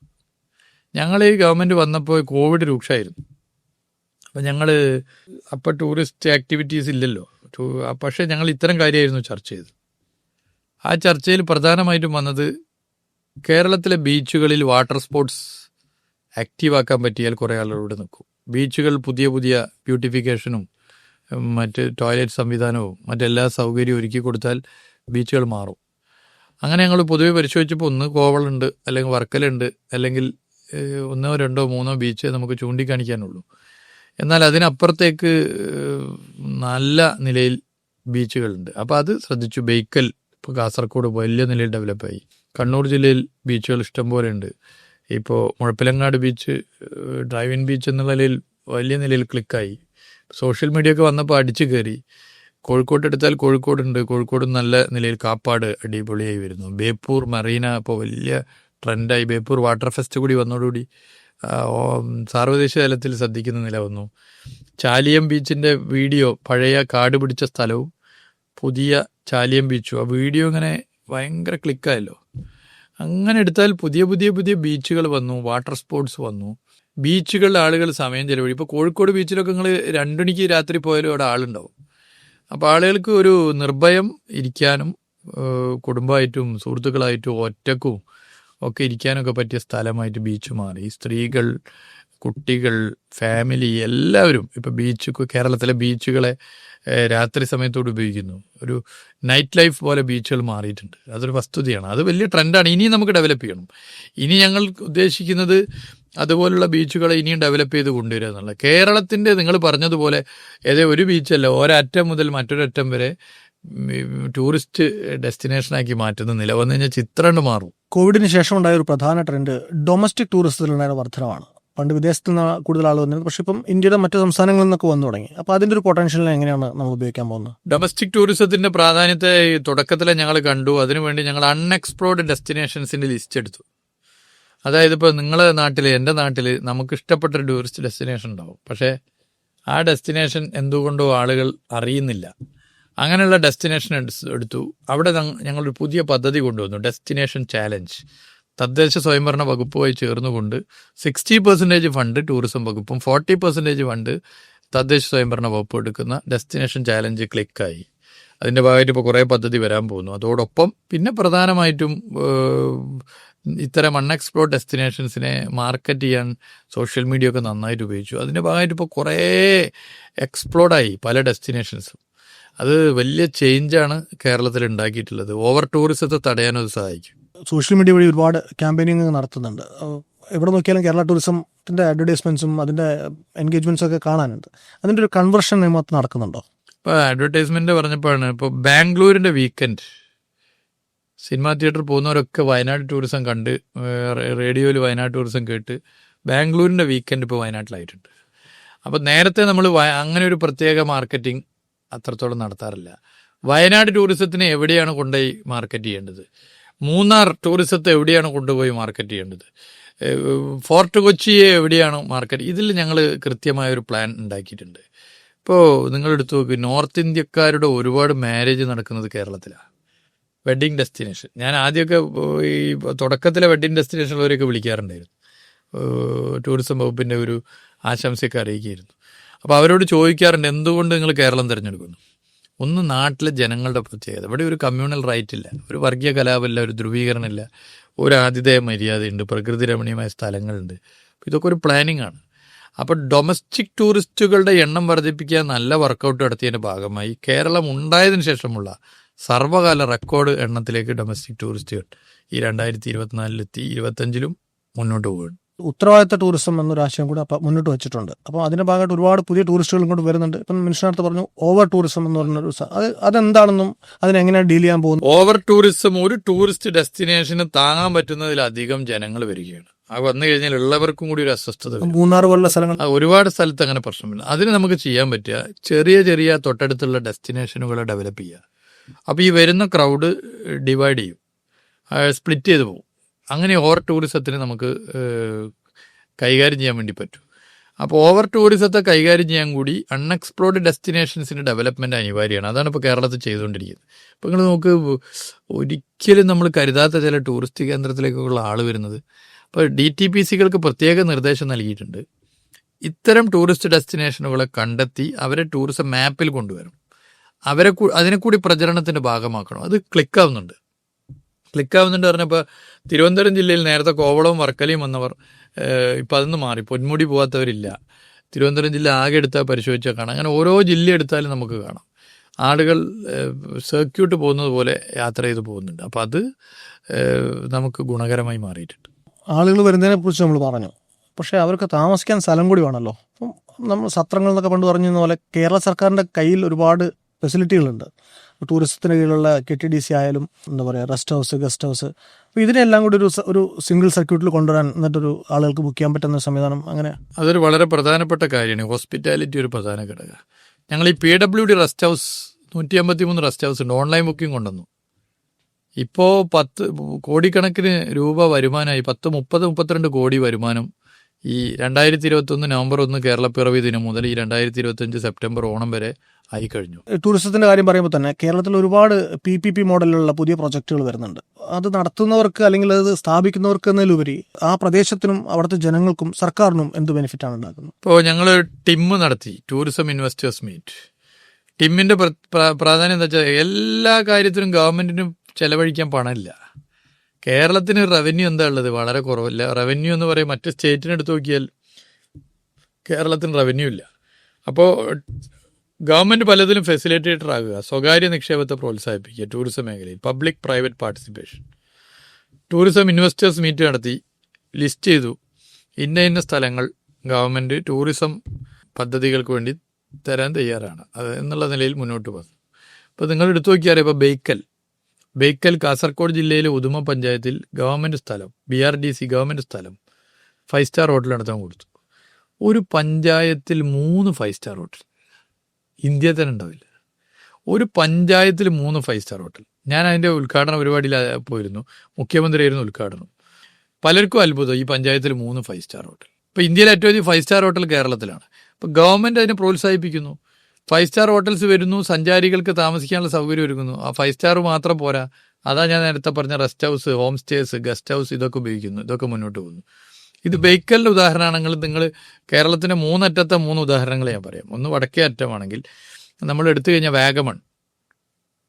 ഞങ്ങൾ ഈ ഗവൺമെൻറ് വന്നപ്പോൾ കോവിഡ് രൂക്ഷമായിരുന്നു. അപ്പോൾ ടൂറിസ്റ്റ് ആക്ടിവിറ്റീസ് ഇല്ലല്ലോ. പക്ഷേ ഞങ്ങൾ ഇത്തരം കാര്യമായിരുന്നു ചർച്ച ചെയ്തത്. ആ ചർച്ചയിൽ പ്രധാനമായിട്ടും വന്നത് കേരളത്തിലെ ബീച്ചുകളിൽ വാട്ടർ സ്പോർട്സ് ആക്റ്റീവാക്കാൻ പറ്റിയാൽ കുറേ ആളുകളോട് നിൽക്കും. ബീച്ചുകൾ പുതിയ ബ്യൂട്ടിഫിക്കേഷനും മറ്റ് ടോയ്ലറ്റ് സംവിധാനവും മറ്റെല്ലാ സൗകര്യവും ഒരുക്കി കൊടുത്താൽ ബീച്ചുകൾ മാറും. അങ്ങനെ ഞങ്ങൾ പൊതുവെ പരിശോധിച്ചപ്പോൾ ഒന്ന് കോവളുണ്ട്, അല്ലെങ്കിൽ വർക്കലുണ്ട്, അല്ലെങ്കിൽ 1, 2, 3 ബീച്ച് നമുക്ക് ചൂണ്ടിക്കാണിക്കാനുള്ളൂ. എന്നാൽ അതിനപ്പുറത്തേക്ക് നല്ല നിലയിൽ ബീച്ചുകളുണ്ട്. അപ്പോൾ അത് ശ്രദ്ധിച്ചു. ബേക്കൽ ഇപ്പോൾ കാസർഗോഡ് വലിയ നിലയിൽ ഡെവലപ്പായി. കണ്ണൂർ ജില്ലയിൽ ബീച്ചുകൾ ഇഷ്ടംപോലെ ഉണ്ട്. ഇപ്പോൾ Muzhappilangad beach drive in beach എന്നുള്ള നിലയിൽ വലിയ നിലയിൽ ക്ലിക്കായി. സോഷ്യൽ മീഡിയ ഒക്കെ വന്നപ്പോൾ അടിച്ചു കയറി. കോഴിക്കോട് എടുത്താൽ കോഴിക്കോടുണ്ട്. കോഴിക്കോട് നല്ല നിലയിൽ കാപ്പാട് അടിപൊളിയായി വരുന്നു. ബേപ്പൂർ മറീന ഇപ്പോൾ വലിയ ട്രെൻഡായി. ബേപ്പൂർ വാട്ടർ ഫെസ്റ്റ് കൂടി വന്നതോടുകൂടി സാർവദേശീയ തലത്തിൽ ശ്രദ്ധിക്കുന്ന നില വന്നു. ചാലിയം ബീച്ചിൻ്റെ വീഡിയോ, പഴയ കാട് പിടിച്ച സ്ഥലവും പുതിയ ചാലിയം ബീച്ചും, ആ വീഡിയോ ഇങ്ങനെ ഭയങ്കര ക്ലിക്കായല്ലോ. അങ്ങനെ എടുത്താൽ പുതിയ പുതിയ പുതിയ ബീച്ചുകൾ വന്നു, വാട്ടർ സ്പോർട്സ് വന്നു. ബീച്ചുകളിൽ ആളുകൾ സമയം ചെലവഴി. ഇപ്പോൾ കോഴിക്കോട് ബീച്ചിലൊക്കെ നിങ്ങൾ 2 മണിക്ക് രാത്രി പോയാലും അവിടെ ആളുണ്ടാവും. അപ്പോൾ ആളുകൾക്ക് ഒരു നിർഭയം ഇരിക്കാനും കുടുംബമായിട്ടും സുഹൃത്തുക്കളായിട്ടും ഒറ്റക്കും ഒക്കെ ഇരിക്കാനൊക്കെ പറ്റിയ സ്ഥലമായിട്ട് ബീച്ച് മാറി. സ്ത്രീകൾ, കുട്ടികൾ, ഫാമിലി എല്ലാവരും ഇപ്പോൾ കേരളത്തിലെ ബീച്ചുകളെ രാത്രി സമയത്തോട് ഉപയോഗിക്കുന്നു. ഒരു നൈറ്റ് ലൈഫ് പോലെ ബീച്ചുകൾ മാറിയിട്ടുണ്ട്. അതൊരു വസ്തുതയാണ്. അത് വലിയ ട്രെൻഡാണ്. ഇനിയും നമുക്ക് ഡെവലപ്പ് ചെയ്യണം. ഇനി ഞങ്ങൾ ഉദ്ദേശിക്കുന്നത് അതുപോലുള്ള ബീച്ചുകളെ ഇനിയും ഡെവലപ്പ് ചെയ്ത് കൊണ്ടുവരിക എന്നുള്ളത്. കേരളത്തിൻ്റെ നിങ്ങൾ പറഞ്ഞതുപോലെ ഒരു ബീച്ചല്ല, ഒരറ്റം മുതൽ മറ്റൊരറ്റം വരെ ടൂറിസ്റ്റ് ഡെസ്റ്റിനേഷനാക്കി മാറ്റുന്ന നില വന്നു കഴിഞ്ഞാൽ ചിത്രം മാറും. കോവിഡിന് ശേഷം ഉണ്ടായ ഒരു പ്രധാന ട്രെൻഡ് ഡൊമസ്റ്റിക് ടൂറിസത്തിലുണ്ടായ വർധനമാണ്. പണ്ട് വിദേശത്ത് നിന്ന് കൂടുതൽ ആൾ വന്നിരുന്നത്, പക്ഷേ ഇപ്പം ഇന്ത്യയുടെ മറ്റു സംസ്ഥാനങ്ങളിൽ നിന്നൊക്കെ വന്നു തുടങ്ങി. അപ്പോൾ അതിൻ്റെ ഒരു പൊട്ടൻഷ്യലിനെ എങ്ങനെയാണ് നമ്മൾ ഉപയോഗിക്കാൻ പോകുന്നത്? ഡൊമസ്റ്റിക് ടൂറിസത്തിൻ്റെ പ്രാധാന്യത്തെ തുടക്കത്തിൽ ഞങ്ങൾ കണ്ടു. അതിനുവേണ്ടി ഞങ്ങൾ അൺഎക്സ്പ്ലോർഡ് ഡെസ്റ്റിനേഷൻസിൻ്റെ ലിസ്റ്റ് എടുത്തു. അതായത് ഇപ്പോൾ നിങ്ങളുടെ നാട്ടിൽ, എൻ്റെ നാട്ടിൽ നമുക്ക് ഇഷ്ടപ്പെട്ടൊരു ടൂറിസ്റ്റ് ഡെസ്റ്റിനേഷൻ ഉണ്ടാവും. പക്ഷേ ആ ഡെസ്റ്റിനേഷൻ എന്തുകൊണ്ടോ ആളുകൾ അറിയുന്നില്ല. അങ്ങനെയുള്ള ഡെസ്റ്റിനേഷൻ എടുത്തു. അവിടെ ഞങ്ങളൊരു പുതിയ പദ്ധതി കൊണ്ടുവന്നു, ഡെസ്റ്റിനേഷൻ ചാലഞ്ച്. തദ്ദേശ സ്വയംഭരണ വകുപ്പുമായി ചേർന്നുകൊണ്ട് 60% ഫണ്ട് ടൂറിസം വകുപ്പും 40% ഫണ്ട് തദ്ദേശ സ്വയംഭരണ വകുപ്പ് എടുക്കുന്ന ഡെസ്റ്റിനേഷൻ ചാലഞ്ച് ക്ലിക്കായി. അതിൻ്റെ ഭാഗമായിട്ട് ഇപ്പോൾ കുറേ പദ്ധതി വരാൻ പോകുന്നു. അതോടൊപ്പം പിന്നെ പ്രധാനമായിട്ടും ഇത്തരം അൺഎക്സ്പ്ലോർഡ് ഡെസ്റ്റിനേഷൻസിനെ മാർക്കറ്റ് ചെയ്യാൻ സോഷ്യൽ മീഡിയ ഒക്കെ നന്നായിട്ട് ഉപയോഗിച്ചു. അതിൻ്റെ ഭാഗമായിട്ട് ഇപ്പോൾ കുറേ എക്സ്പ്ലോർഡായി പല ഡെസ്റ്റിനേഷൻസും. അത് വലിയ ചേഞ്ചാണ് കേരളത്തിൽ ഉണ്ടാക്കിയിട്ടുള്ളത്. ഓവർ ടൂറിസത്തെ തടയാനത് സഹായിക്കും. സോഷ്യൽ മീഡിയ വഴി ഒരുപാട് ക്യാമ്പയിനിങ് നടത്തുന്നുണ്ട്. എവിടെ നോക്കിയാലും കേരള ടൂറിസത്തിൻ്റെ അഡ്വർടൈസ്മെൻറ്റ്സും അതിൻ്റെ എൻഗേജ്മെൻറ്റ്സും ഒക്കെ കാണാനുണ്ട്. അതിൻ്റെ ഒരു കൺവേർഷൻ നിയമത്തിൽ നടക്കുന്നുണ്ടോ? ഇപ്പോൾ അഡ്വർടൈസ്മെൻറ്റ് പറഞ്ഞപ്പോഴാണ്, ഇപ്പോൾ ബാംഗ്ലൂരിൻ്റെ വീക്കെൻഡ് സിനിമാ തിയേറ്ററിൽ പോകുന്നവരൊക്കെ വയനാട് ടൂറിസം കണ്ട്, റേഡിയോയിൽ വയനാട് ടൂറിസം കേട്ട് ബാംഗ്ലൂരിൻ്റെ വീക്കെൻഡ് ഇപ്പോൾ വയനാട്ടിലായിട്ടുണ്ട്. അപ്പോൾ നേരത്തെ നമ്മൾ അങ്ങനെ ഒരു പ്രത്യേക മാർക്കറ്റിംഗ് അത്രത്തോളം നടത്താറില്ല. വയനാട് ടൂറിസത്തിനെ എവിടെയാണ് കൊണ്ടുപോയി മാർക്കറ്റ് ചെയ്യേണ്ടത്, മൂന്നാർ ടൂറിസത്തെ എവിടെയാണ് കൊണ്ടുപോയി മാർക്കറ്റ് ചെയ്യേണ്ടത്, ഫോർട്ട് കൊച്ചിയെ എവിടെയാണ് മാർക്കറ്റ്, ഇതിൽ ഞങ്ങൾ കൃത്യമായൊരു പ്ലാൻ ഉണ്ടാക്കിയിട്ടുണ്ട്. ഇപ്പോൾ നിങ്ങളെടുത്ത് നോക്ക്, നോർത്ത് ഇന്ത്യക്കാരുടെ ഒരുപാട് മാരേജ് നടക്കുന്നത് കേരളത്തിലാണ്. വെഡ്ഡിങ് ഡെസ്റ്റിനേഷൻ, ഞാൻ ആദ്യമൊക്കെ ഈ തുടക്കത്തിലെ വെഡ്ഡിങ് ഡെസ്റ്റിനേഷനുള്ളവരെയൊക്കെ വിളിക്കാറുണ്ടായിരുന്നു. ടൂറിസം വകുപ്പിൻ്റെ ഒരു ആശംസയൊക്കെ അറിയിക്കുകയായിരുന്നു. അപ്പോൾ അവരോട് ചോദിക്കാറുണ്ട്, എന്തുകൊണ്ട് നിങ്ങൾ കേരളം തിരഞ്ഞെടുക്കുന്നു? ഒന്ന്, നാട്ടിലെ ജനങ്ങളുടെ പ്രത്യേകത. ഇവിടെ ഒരു കമ്മ്യൂണൽ റൈറ്റ് ഇല്ല, ഒരു വർഗീയ കലാപമില്ല, ഒരു ധ്രുവീകരണമില്ല, ഒരു ആതിഥേയ മര്യാദയുണ്ട്, പ്രകൃതി രമണീയമായ സ്ഥലങ്ങളുണ്ട്. ഇതൊക്കെ ഒരു പ്ലാനിങ് ആണ്. അപ്പോൾ ഡൊമസ്റ്റിക് ടൂറിസ്റ്റുകളുടെ എണ്ണം വർദ്ധിപ്പിക്കാൻ നല്ല വർക്കൗട്ട് നടത്തിയതിൻ്റെ ഭാഗമായി കേരളം ഉണ്ടായതിനു ശേഷമുള്ള സർവ്വകാല റെക്കോർഡ് എണ്ണത്തിലേക്ക് ഡൊമസ്റ്റിക് ടൂറിസ്റ്റുകൾ ഈ 2024 25 മുന്നോട്ട് പോകുകയാണ്. ഉത്തരവാദിത്ത ടൂറിസം എന്നൊരു ആശയം കൂടി മുന്നോട്ട് വെച്ചിട്ടുണ്ട്. അപ്പോൾ അതിൻ്റെ ഭാഗമായിട്ട് ഒരുപാട് പുതിയ ടൂറിസ്റ്റുകൾ ഇങ്ങോട്ട് വരുന്നുണ്ട്. ഇപ്പം മനുഷ്യനടുത്ത് പറഞ്ഞു ഓവർ ടൂറിസം എന്ന് പറഞ്ഞൊരു അതെന്താണെന്നും അതിനെങ്ങനെയാണ് ഡീൽ ചെയ്യാൻ പോകുന്നത്? ഓവർ ടൂറിസം, ഒരു ടൂറിസ്റ്റ് ഡെസ്റ്റിനേഷന് താങ്ങാൻ പറ്റുന്നതിലധികം ജനങ്ങൾ വരികയാണ്. അത് വന്നു കഴിഞ്ഞാൽ ഉള്ളവർക്കും കൂടി ഒരു അസ്വസ്ഥത. മൂന്നാർ പോലുള്ള സ്ഥലങ്ങൾ, ഒരുപാട് സ്ഥലത്ത് അങ്ങനെ പ്രശ്നമില്ല. അതിന് നമുക്ക് ചെയ്യാൻ പറ്റുക ചെറിയ ചെറിയ തൊട്ടടുത്തുള്ള ഡെസ്റ്റിനേഷനുകളെ ഡെവലപ്പ് ചെയ്യുക. അപ്പോൾ ഈ വരുന്ന ക്രൗഡ് ഡിവൈഡ് ചെയ്യും, സ്പ്ലിറ്റ് ചെയ്ത് പോകും. അങ്ങനെ ഓവർ ടൂറിസത്തിന് നമുക്ക് കൈകാര്യം ചെയ്യാൻ വേണ്ടി പറ്റും. അപ്പോൾ ഓവർ ടൂറിസത്തെ കൈകാര്യം ചെയ്യാൻ കൂടി അൺഎക്സ്പ്ലോർഡ് ഡെസ്റ്റിനേഷൻസിൻ്റെ ഡെവലപ്മെൻറ്റ് അനിവാര്യമാണ്. അതാണ് ഇപ്പോൾ കേരളത്തിൽ ചെയ്തുകൊണ്ടിരിക്കുന്നത്. ഇപ്പോൾ നിങ്ങൾ നോക്ക്, ഒരിക്കലും നമ്മൾ കരുതാത്ത ചില ടൂറിസ്റ്റ് കേന്ദ്രത്തിലേക്കുള്ള ആൾ വരുന്നത്. ഇപ്പോൾ DTPCകൾക്ക് പ്രത്യേക നിർദ്ദേശം നൽകിയിട്ടുണ്ട്. ഇത്തരം ടൂറിസ്റ്റ് ഡെസ്റ്റിനേഷനുകളെ കണ്ടെത്തി അവരെ ടൂറിസം മാപ്പിൽ കൊണ്ടുവരണം. അതിനെക്കൂടി പ്രചരണത്തിൻ്റെ ഭാഗമാക്കണം. അത് ക്ലിക്കാവുന്നുണ്ട് പറഞ്ഞപ്പോൾ തിരുവനന്തപുരം ജില്ലയിൽ നേരത്തെ കോവളവും വർക്കലയും വന്നവർ ഇപ്പം അതൊന്നും മാറി, പൊന്മുടി പോകാത്തവരില്ല. തിരുവനന്തപുരം ജില്ല ആകെ എടുത്താൽ പരിശോധിച്ചാൽ കാണാം. അങ്ങനെ ഓരോ ജില്ല എടുത്താലും നമുക്ക് കാണാം ആളുകൾ സർക്യൂട്ട് പോകുന്നത് പോലെ യാത്ര ചെയ്ത് പോകുന്നുണ്ട്. അപ്പോൾ അത് നമുക്ക് ഗുണകരമായി മാറിയിട്ടുണ്ട്. ആളുകൾ വരുന്നതിനെ കുറിച്ച് നമ്മൾ പറഞ്ഞു. പക്ഷേ അവർക്ക് താമസിക്കാൻ സ്ഥലം കൂടി വേണമല്ലോ. അപ്പം നമ്മൾ സത്രങ്ങൾ എന്നൊക്കെ പണ്ട് പറഞ്ഞ പോലെ കേരള സർക്കാരിൻ്റെ കയ്യിൽ ഒരുപാട് ഫെസിലിറ്റികളുണ്ട്. ടൂറിസത്തിന് കീഴിലുള്ള KTDC ആയാലും എന്താ പറയുക, റെസ്റ്റ് ഹൗസ്, ഗസ്റ്റ് ഹൗസ്. അപ്പോൾ ഇതിനെല്ലാം കൂടി ഒരു സിംഗിൾ സർക്യൂട്ടിൽ കൊണ്ടുവരാൻ, എന്നിട്ടൊരു ആളുകൾക്ക് ബുക്ക് ചെയ്യാൻ പറ്റുന്ന സംവിധാനം, അങ്ങനെ അതൊരു വളരെ പ്രധാനപ്പെട്ട കാര്യമാണ്. ഹോസ്പിറ്റാലിറ്റി ഒരു പ്രധാന ഘടകം. ഞങ്ങൾ ഈ PWD rest house 153 rest house ഉണ്ട്, ഓൺലൈൻ ബുക്കിംഗ് കൊണ്ടുവന്നു. ഇപ്പോൾ 10 കോടിക്കണക്കിന് രൂപ വരുമാനമായി, 32 കോടി വരുമാനം ഈ 2021 നവംബർ 1 കേരളപ്പിറവി ദിനം മുതൽ ഈ 2025 സെപ്റ്റംബർ ഓണം വരെ ആയിക്കഴിഞ്ഞു. ടൂറിസത്തിൻ്റെ കാര്യം പറയുമ്പോൾ തന്നെ കേരളത്തിൽ ഒരുപാട് PPP മോഡലിലുള്ള പുതിയ പ്രൊജക്റ്റുകൾ വരുന്നുണ്ട്. അത് നടത്തുന്നവർക്ക് അല്ലെങ്കിൽ അത് സ്ഥാപിക്കുന്നവർക്ക് എന്നതിലുപരി ആ പ്രദേശത്തിനും അവിടുത്തെ ജനങ്ങൾക്കും സർക്കാരിനും എന്ത് ബെനിഫിറ്റാണ് ഉണ്ടാക്കുന്നത്? ഇപ്പോൾ ഞങ്ങൾ ടിം നടത്തി, ടൂറിസം ഇൻവെസ്റ്റേഴ്സ് മീറ്റ്. ടിമ്മിൻ്റെ പ്രാധാന്യം എന്താ വെച്ചാൽ എല്ലാ കാര്യത്തിനും ഗവൺമെൻറ്റിനും ചെലവഴിക്കാൻ പണമില്ല. കേരളത്തിന് റവന്യൂ എന്താ ഉള്ളത്? വളരെ കുറവില്ല. റവന്യൂ എന്ന് പറയും, മറ്റ് സ്റ്റേറ്റിനെടുത്ത് നോക്കിയാൽ കേരളത്തിന് റവന്യൂ ഇല്ല. അപ്പോൾ ഗവൺമെൻറ് പലതിലും ഫെസിലിറ്റേറ്റർ ആകുക, സ്വകാര്യ നിക്ഷേപത്തെ പ്രോത്സാഹിപ്പിക്കുക, ടൂറിസം മേഖലയിൽ public private participation. Tourism investors meet നടത്തി, ലിസ്റ്റ് ചെയ്തു ഇന്ന സ്ഥലങ്ങൾ ഗവൺമെൻറ് ടൂറിസം പദ്ധതികൾക്ക് വേണ്ടി തരാൻ തയ്യാറാണ്, അത് എന്നുള്ള നിലയിൽ മുന്നോട്ട് വന്നു. ഇപ്പോൾ നിങ്ങൾ എടുത്തു നോക്കിയാൽ ഇപ്പോൾ ബേക്കൽ കാസർഗോഡ് ജില്ലയിലെ ഉദുമ പഞ്ചായത്തിൽ ഗവൺമെൻറ് സ്ഥലം, BRDC ഗവൺമെൻറ് സ്ഥലം 5 സ്റ്റാർ ഹോട്ടൽ നടത്താൻ കൊടുത്തു. ഒരു പഞ്ചായത്തിൽ 3 5 സ്റ്റാർ ഹോട്ടൽ ഇന്ത്യയിൽ തന്നെ ഉണ്ടാവില്ല. ഒരു പഞ്ചായത്തിൽ 3 5 സ്റ്റാർ ഹോട്ടൽ. ഞാൻ അതിൻ്റെ ഉദ്ഘാടന പരിപാടിയിൽ പോയിരുന്നു, മുഖ്യമന്ത്രിയായിരുന്നു ഉദ്ഘാടനം. പലർക്കും അത്ഭുതം, ഈ പഞ്ചായത്തിൽ 3 5 സ്റ്റാർ ഹോട്ടൽ. ഇപ്പോൾ ഇന്ത്യയിൽ ഏറ്റവും അധികം 5 സ്റ്റാർ ഹോട്ടൽ കേരളത്തിലാണ്. ഇപ്പോൾ ഗവൺമെൻറ് അതിനെ പ്രോത്സാഹിപ്പിക്കുന്നു. 5 സ്റ്റാർ ഹോട്ടൽസ് വരുന്നു, സഞ്ചാരികൾക്ക് താമസിക്കാനുള്ള സൗകര്യം ഒരുക്കുന്നു. ആ 5 സ്റ്റാർ മാത്രം പോരാ, അതാ ഞാൻ നേരത്തെ പറഞ്ഞ rest house, home stays, guest house, ഇതൊക്കെ ഉപയോഗിക്കുന്നു. ഇതൊക്കെ മുന്നോട്ട് പോകുന്നു. ഇത് ബേക്കലിൻ്റെ ഉദാഹരണമാണെങ്കിൽ നിങ്ങൾ കേരളത്തിൻ്റെ 3 അറ്റത്തെ 3 ഉദാഹരണങ്ങൾ ഞാൻ പറയാം. ഒന്ന് വടക്കേ അറ്റമാണെങ്കിൽ നമ്മൾ എടുത്തു കഴിഞ്ഞാൽ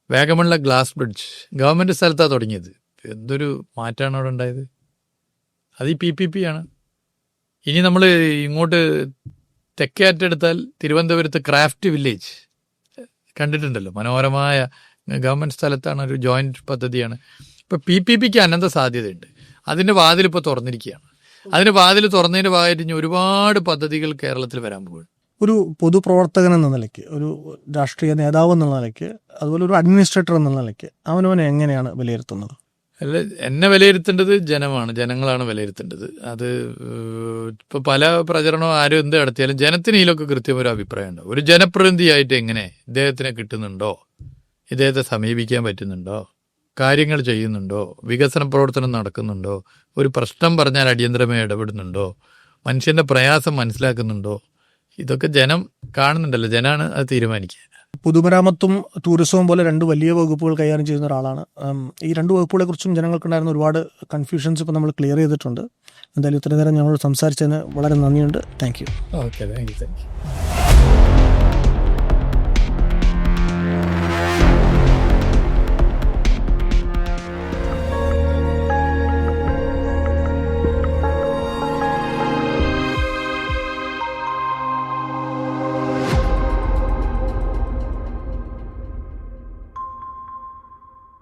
വാഗമണിലെ ഗ്ലാസ് ബ്രിഡ്ജ് ഗവൺമെൻറ് സ്ഥലത്താണ് തുടങ്ങിയത്. എന്തൊരു മാറ്റമാണ് അവിടെ ഉണ്ടായത്. അത് ഈ PPP ആണ്. ഇനി നമ്മൾ ഇങ്ങോട്ട് തെക്കേ അറ്റെടുത്താൽ തിരുവനന്തപുരത്ത് ക്രാഫ്റ്റ് വില്ലേജ് കണ്ടിട്ടുണ്ടല്ലോ, മനോഹരമായ ഗവൺമെൻറ് സ്ഥലത്താണ്, ഒരു ജോയിൻറ്റ് പദ്ധതിയാണ്. ഇപ്പോൾ PPPക്ക് അനന്ത സാധ്യതയുണ്ട്. അതിൻ്റെ വാതിൽ ഇപ്പോൾ തുറന്നിരിക്കുകയാണ്. അതിന് വാതിൽ തുറന്നതിൻ്റെ ഭാഗമായിട്ട് ഇനി ഒരുപാട് പദ്ധതികൾ കേരളത്തിൽ വരാൻ പോകും. ഒരു പൊതുപ്രവർത്തകൻ എന്ന നിലയ്ക്ക്, ഒരു രാഷ്ട്രീയ നേതാവ് എന്നുള്ള നിലയ്ക്ക്, അതുപോലെ ഒരു അഡ്മിനിസ്ട്രേറ്റർ എന്ന നിലയ്ക്ക് അവനവനെ എങ്ങനെയാണ് വിലയിരുത്തുന്നത്? അല്ല, എന്നെ വിലയിരുത്തേണ്ടത് ജനങ്ങളാണ് വിലയിരുത്തേണ്ടത്. അത് ഇപ്പോൾ പല പ്രചരണവും ആരും എന്ത് നടത്തിയാലും ജനത്തിന് ഇതിലൊക്കെ കൃത്യം ഒരു അഭിപ്രായം ഉണ്ടാവും. ഒരു ജനപ്രതിനിധിയായിട്ട് എങ്ങനെ ഇദ്ദേഹത്തിനെ കിട്ടുന്നുണ്ടോ, ഇദ്ദേഹത്തെ സമീപിക്കാൻ പറ്റുന്നുണ്ടോ, കാര്യങ്ങൾ ചെയ്യുന്നുണ്ടോ, വികസന പ്രവർത്തനം നടക്കുന്നുണ്ടോ, ഒരു പ്രശ്നം പറഞ്ഞാൽ അടിയന്തരമായി ഇടപെടുന്നുണ്ടോ, മനുഷ്യൻ്റെ പ്രയാസം മനസ്സിലാക്കുന്നുണ്ടോ, ഇതൊക്കെ ജനം കാണുന്നുണ്ടല്ലോ. ജനമാണ് അത് തീരുമാനിക്കുക. പൊതുമരാമത്തും ടൂറിസവും പോലെ 2 വലിയ വകുപ്പുകൾ കൈകാര്യം ചെയ്യുന്ന ഒരാളാണ്. ഈ 2 വകുപ്പുകളെ കുറിച്ചും ജനങ്ങൾക്കുണ്ടായിരുന്ന ഒരുപാട് കൺഫ്യൂഷൻസ് ഇപ്പോൾ നമ്മൾ ക്ലിയർ ചെയ്തിട്ടുണ്ട്. എന്തായാലും ഇത്രയും നേരം ഞങ്ങൾ സംസാരിച്ചതിന് വളരെ നന്ദിയുണ്ട്. Thank you. Okay, thank you.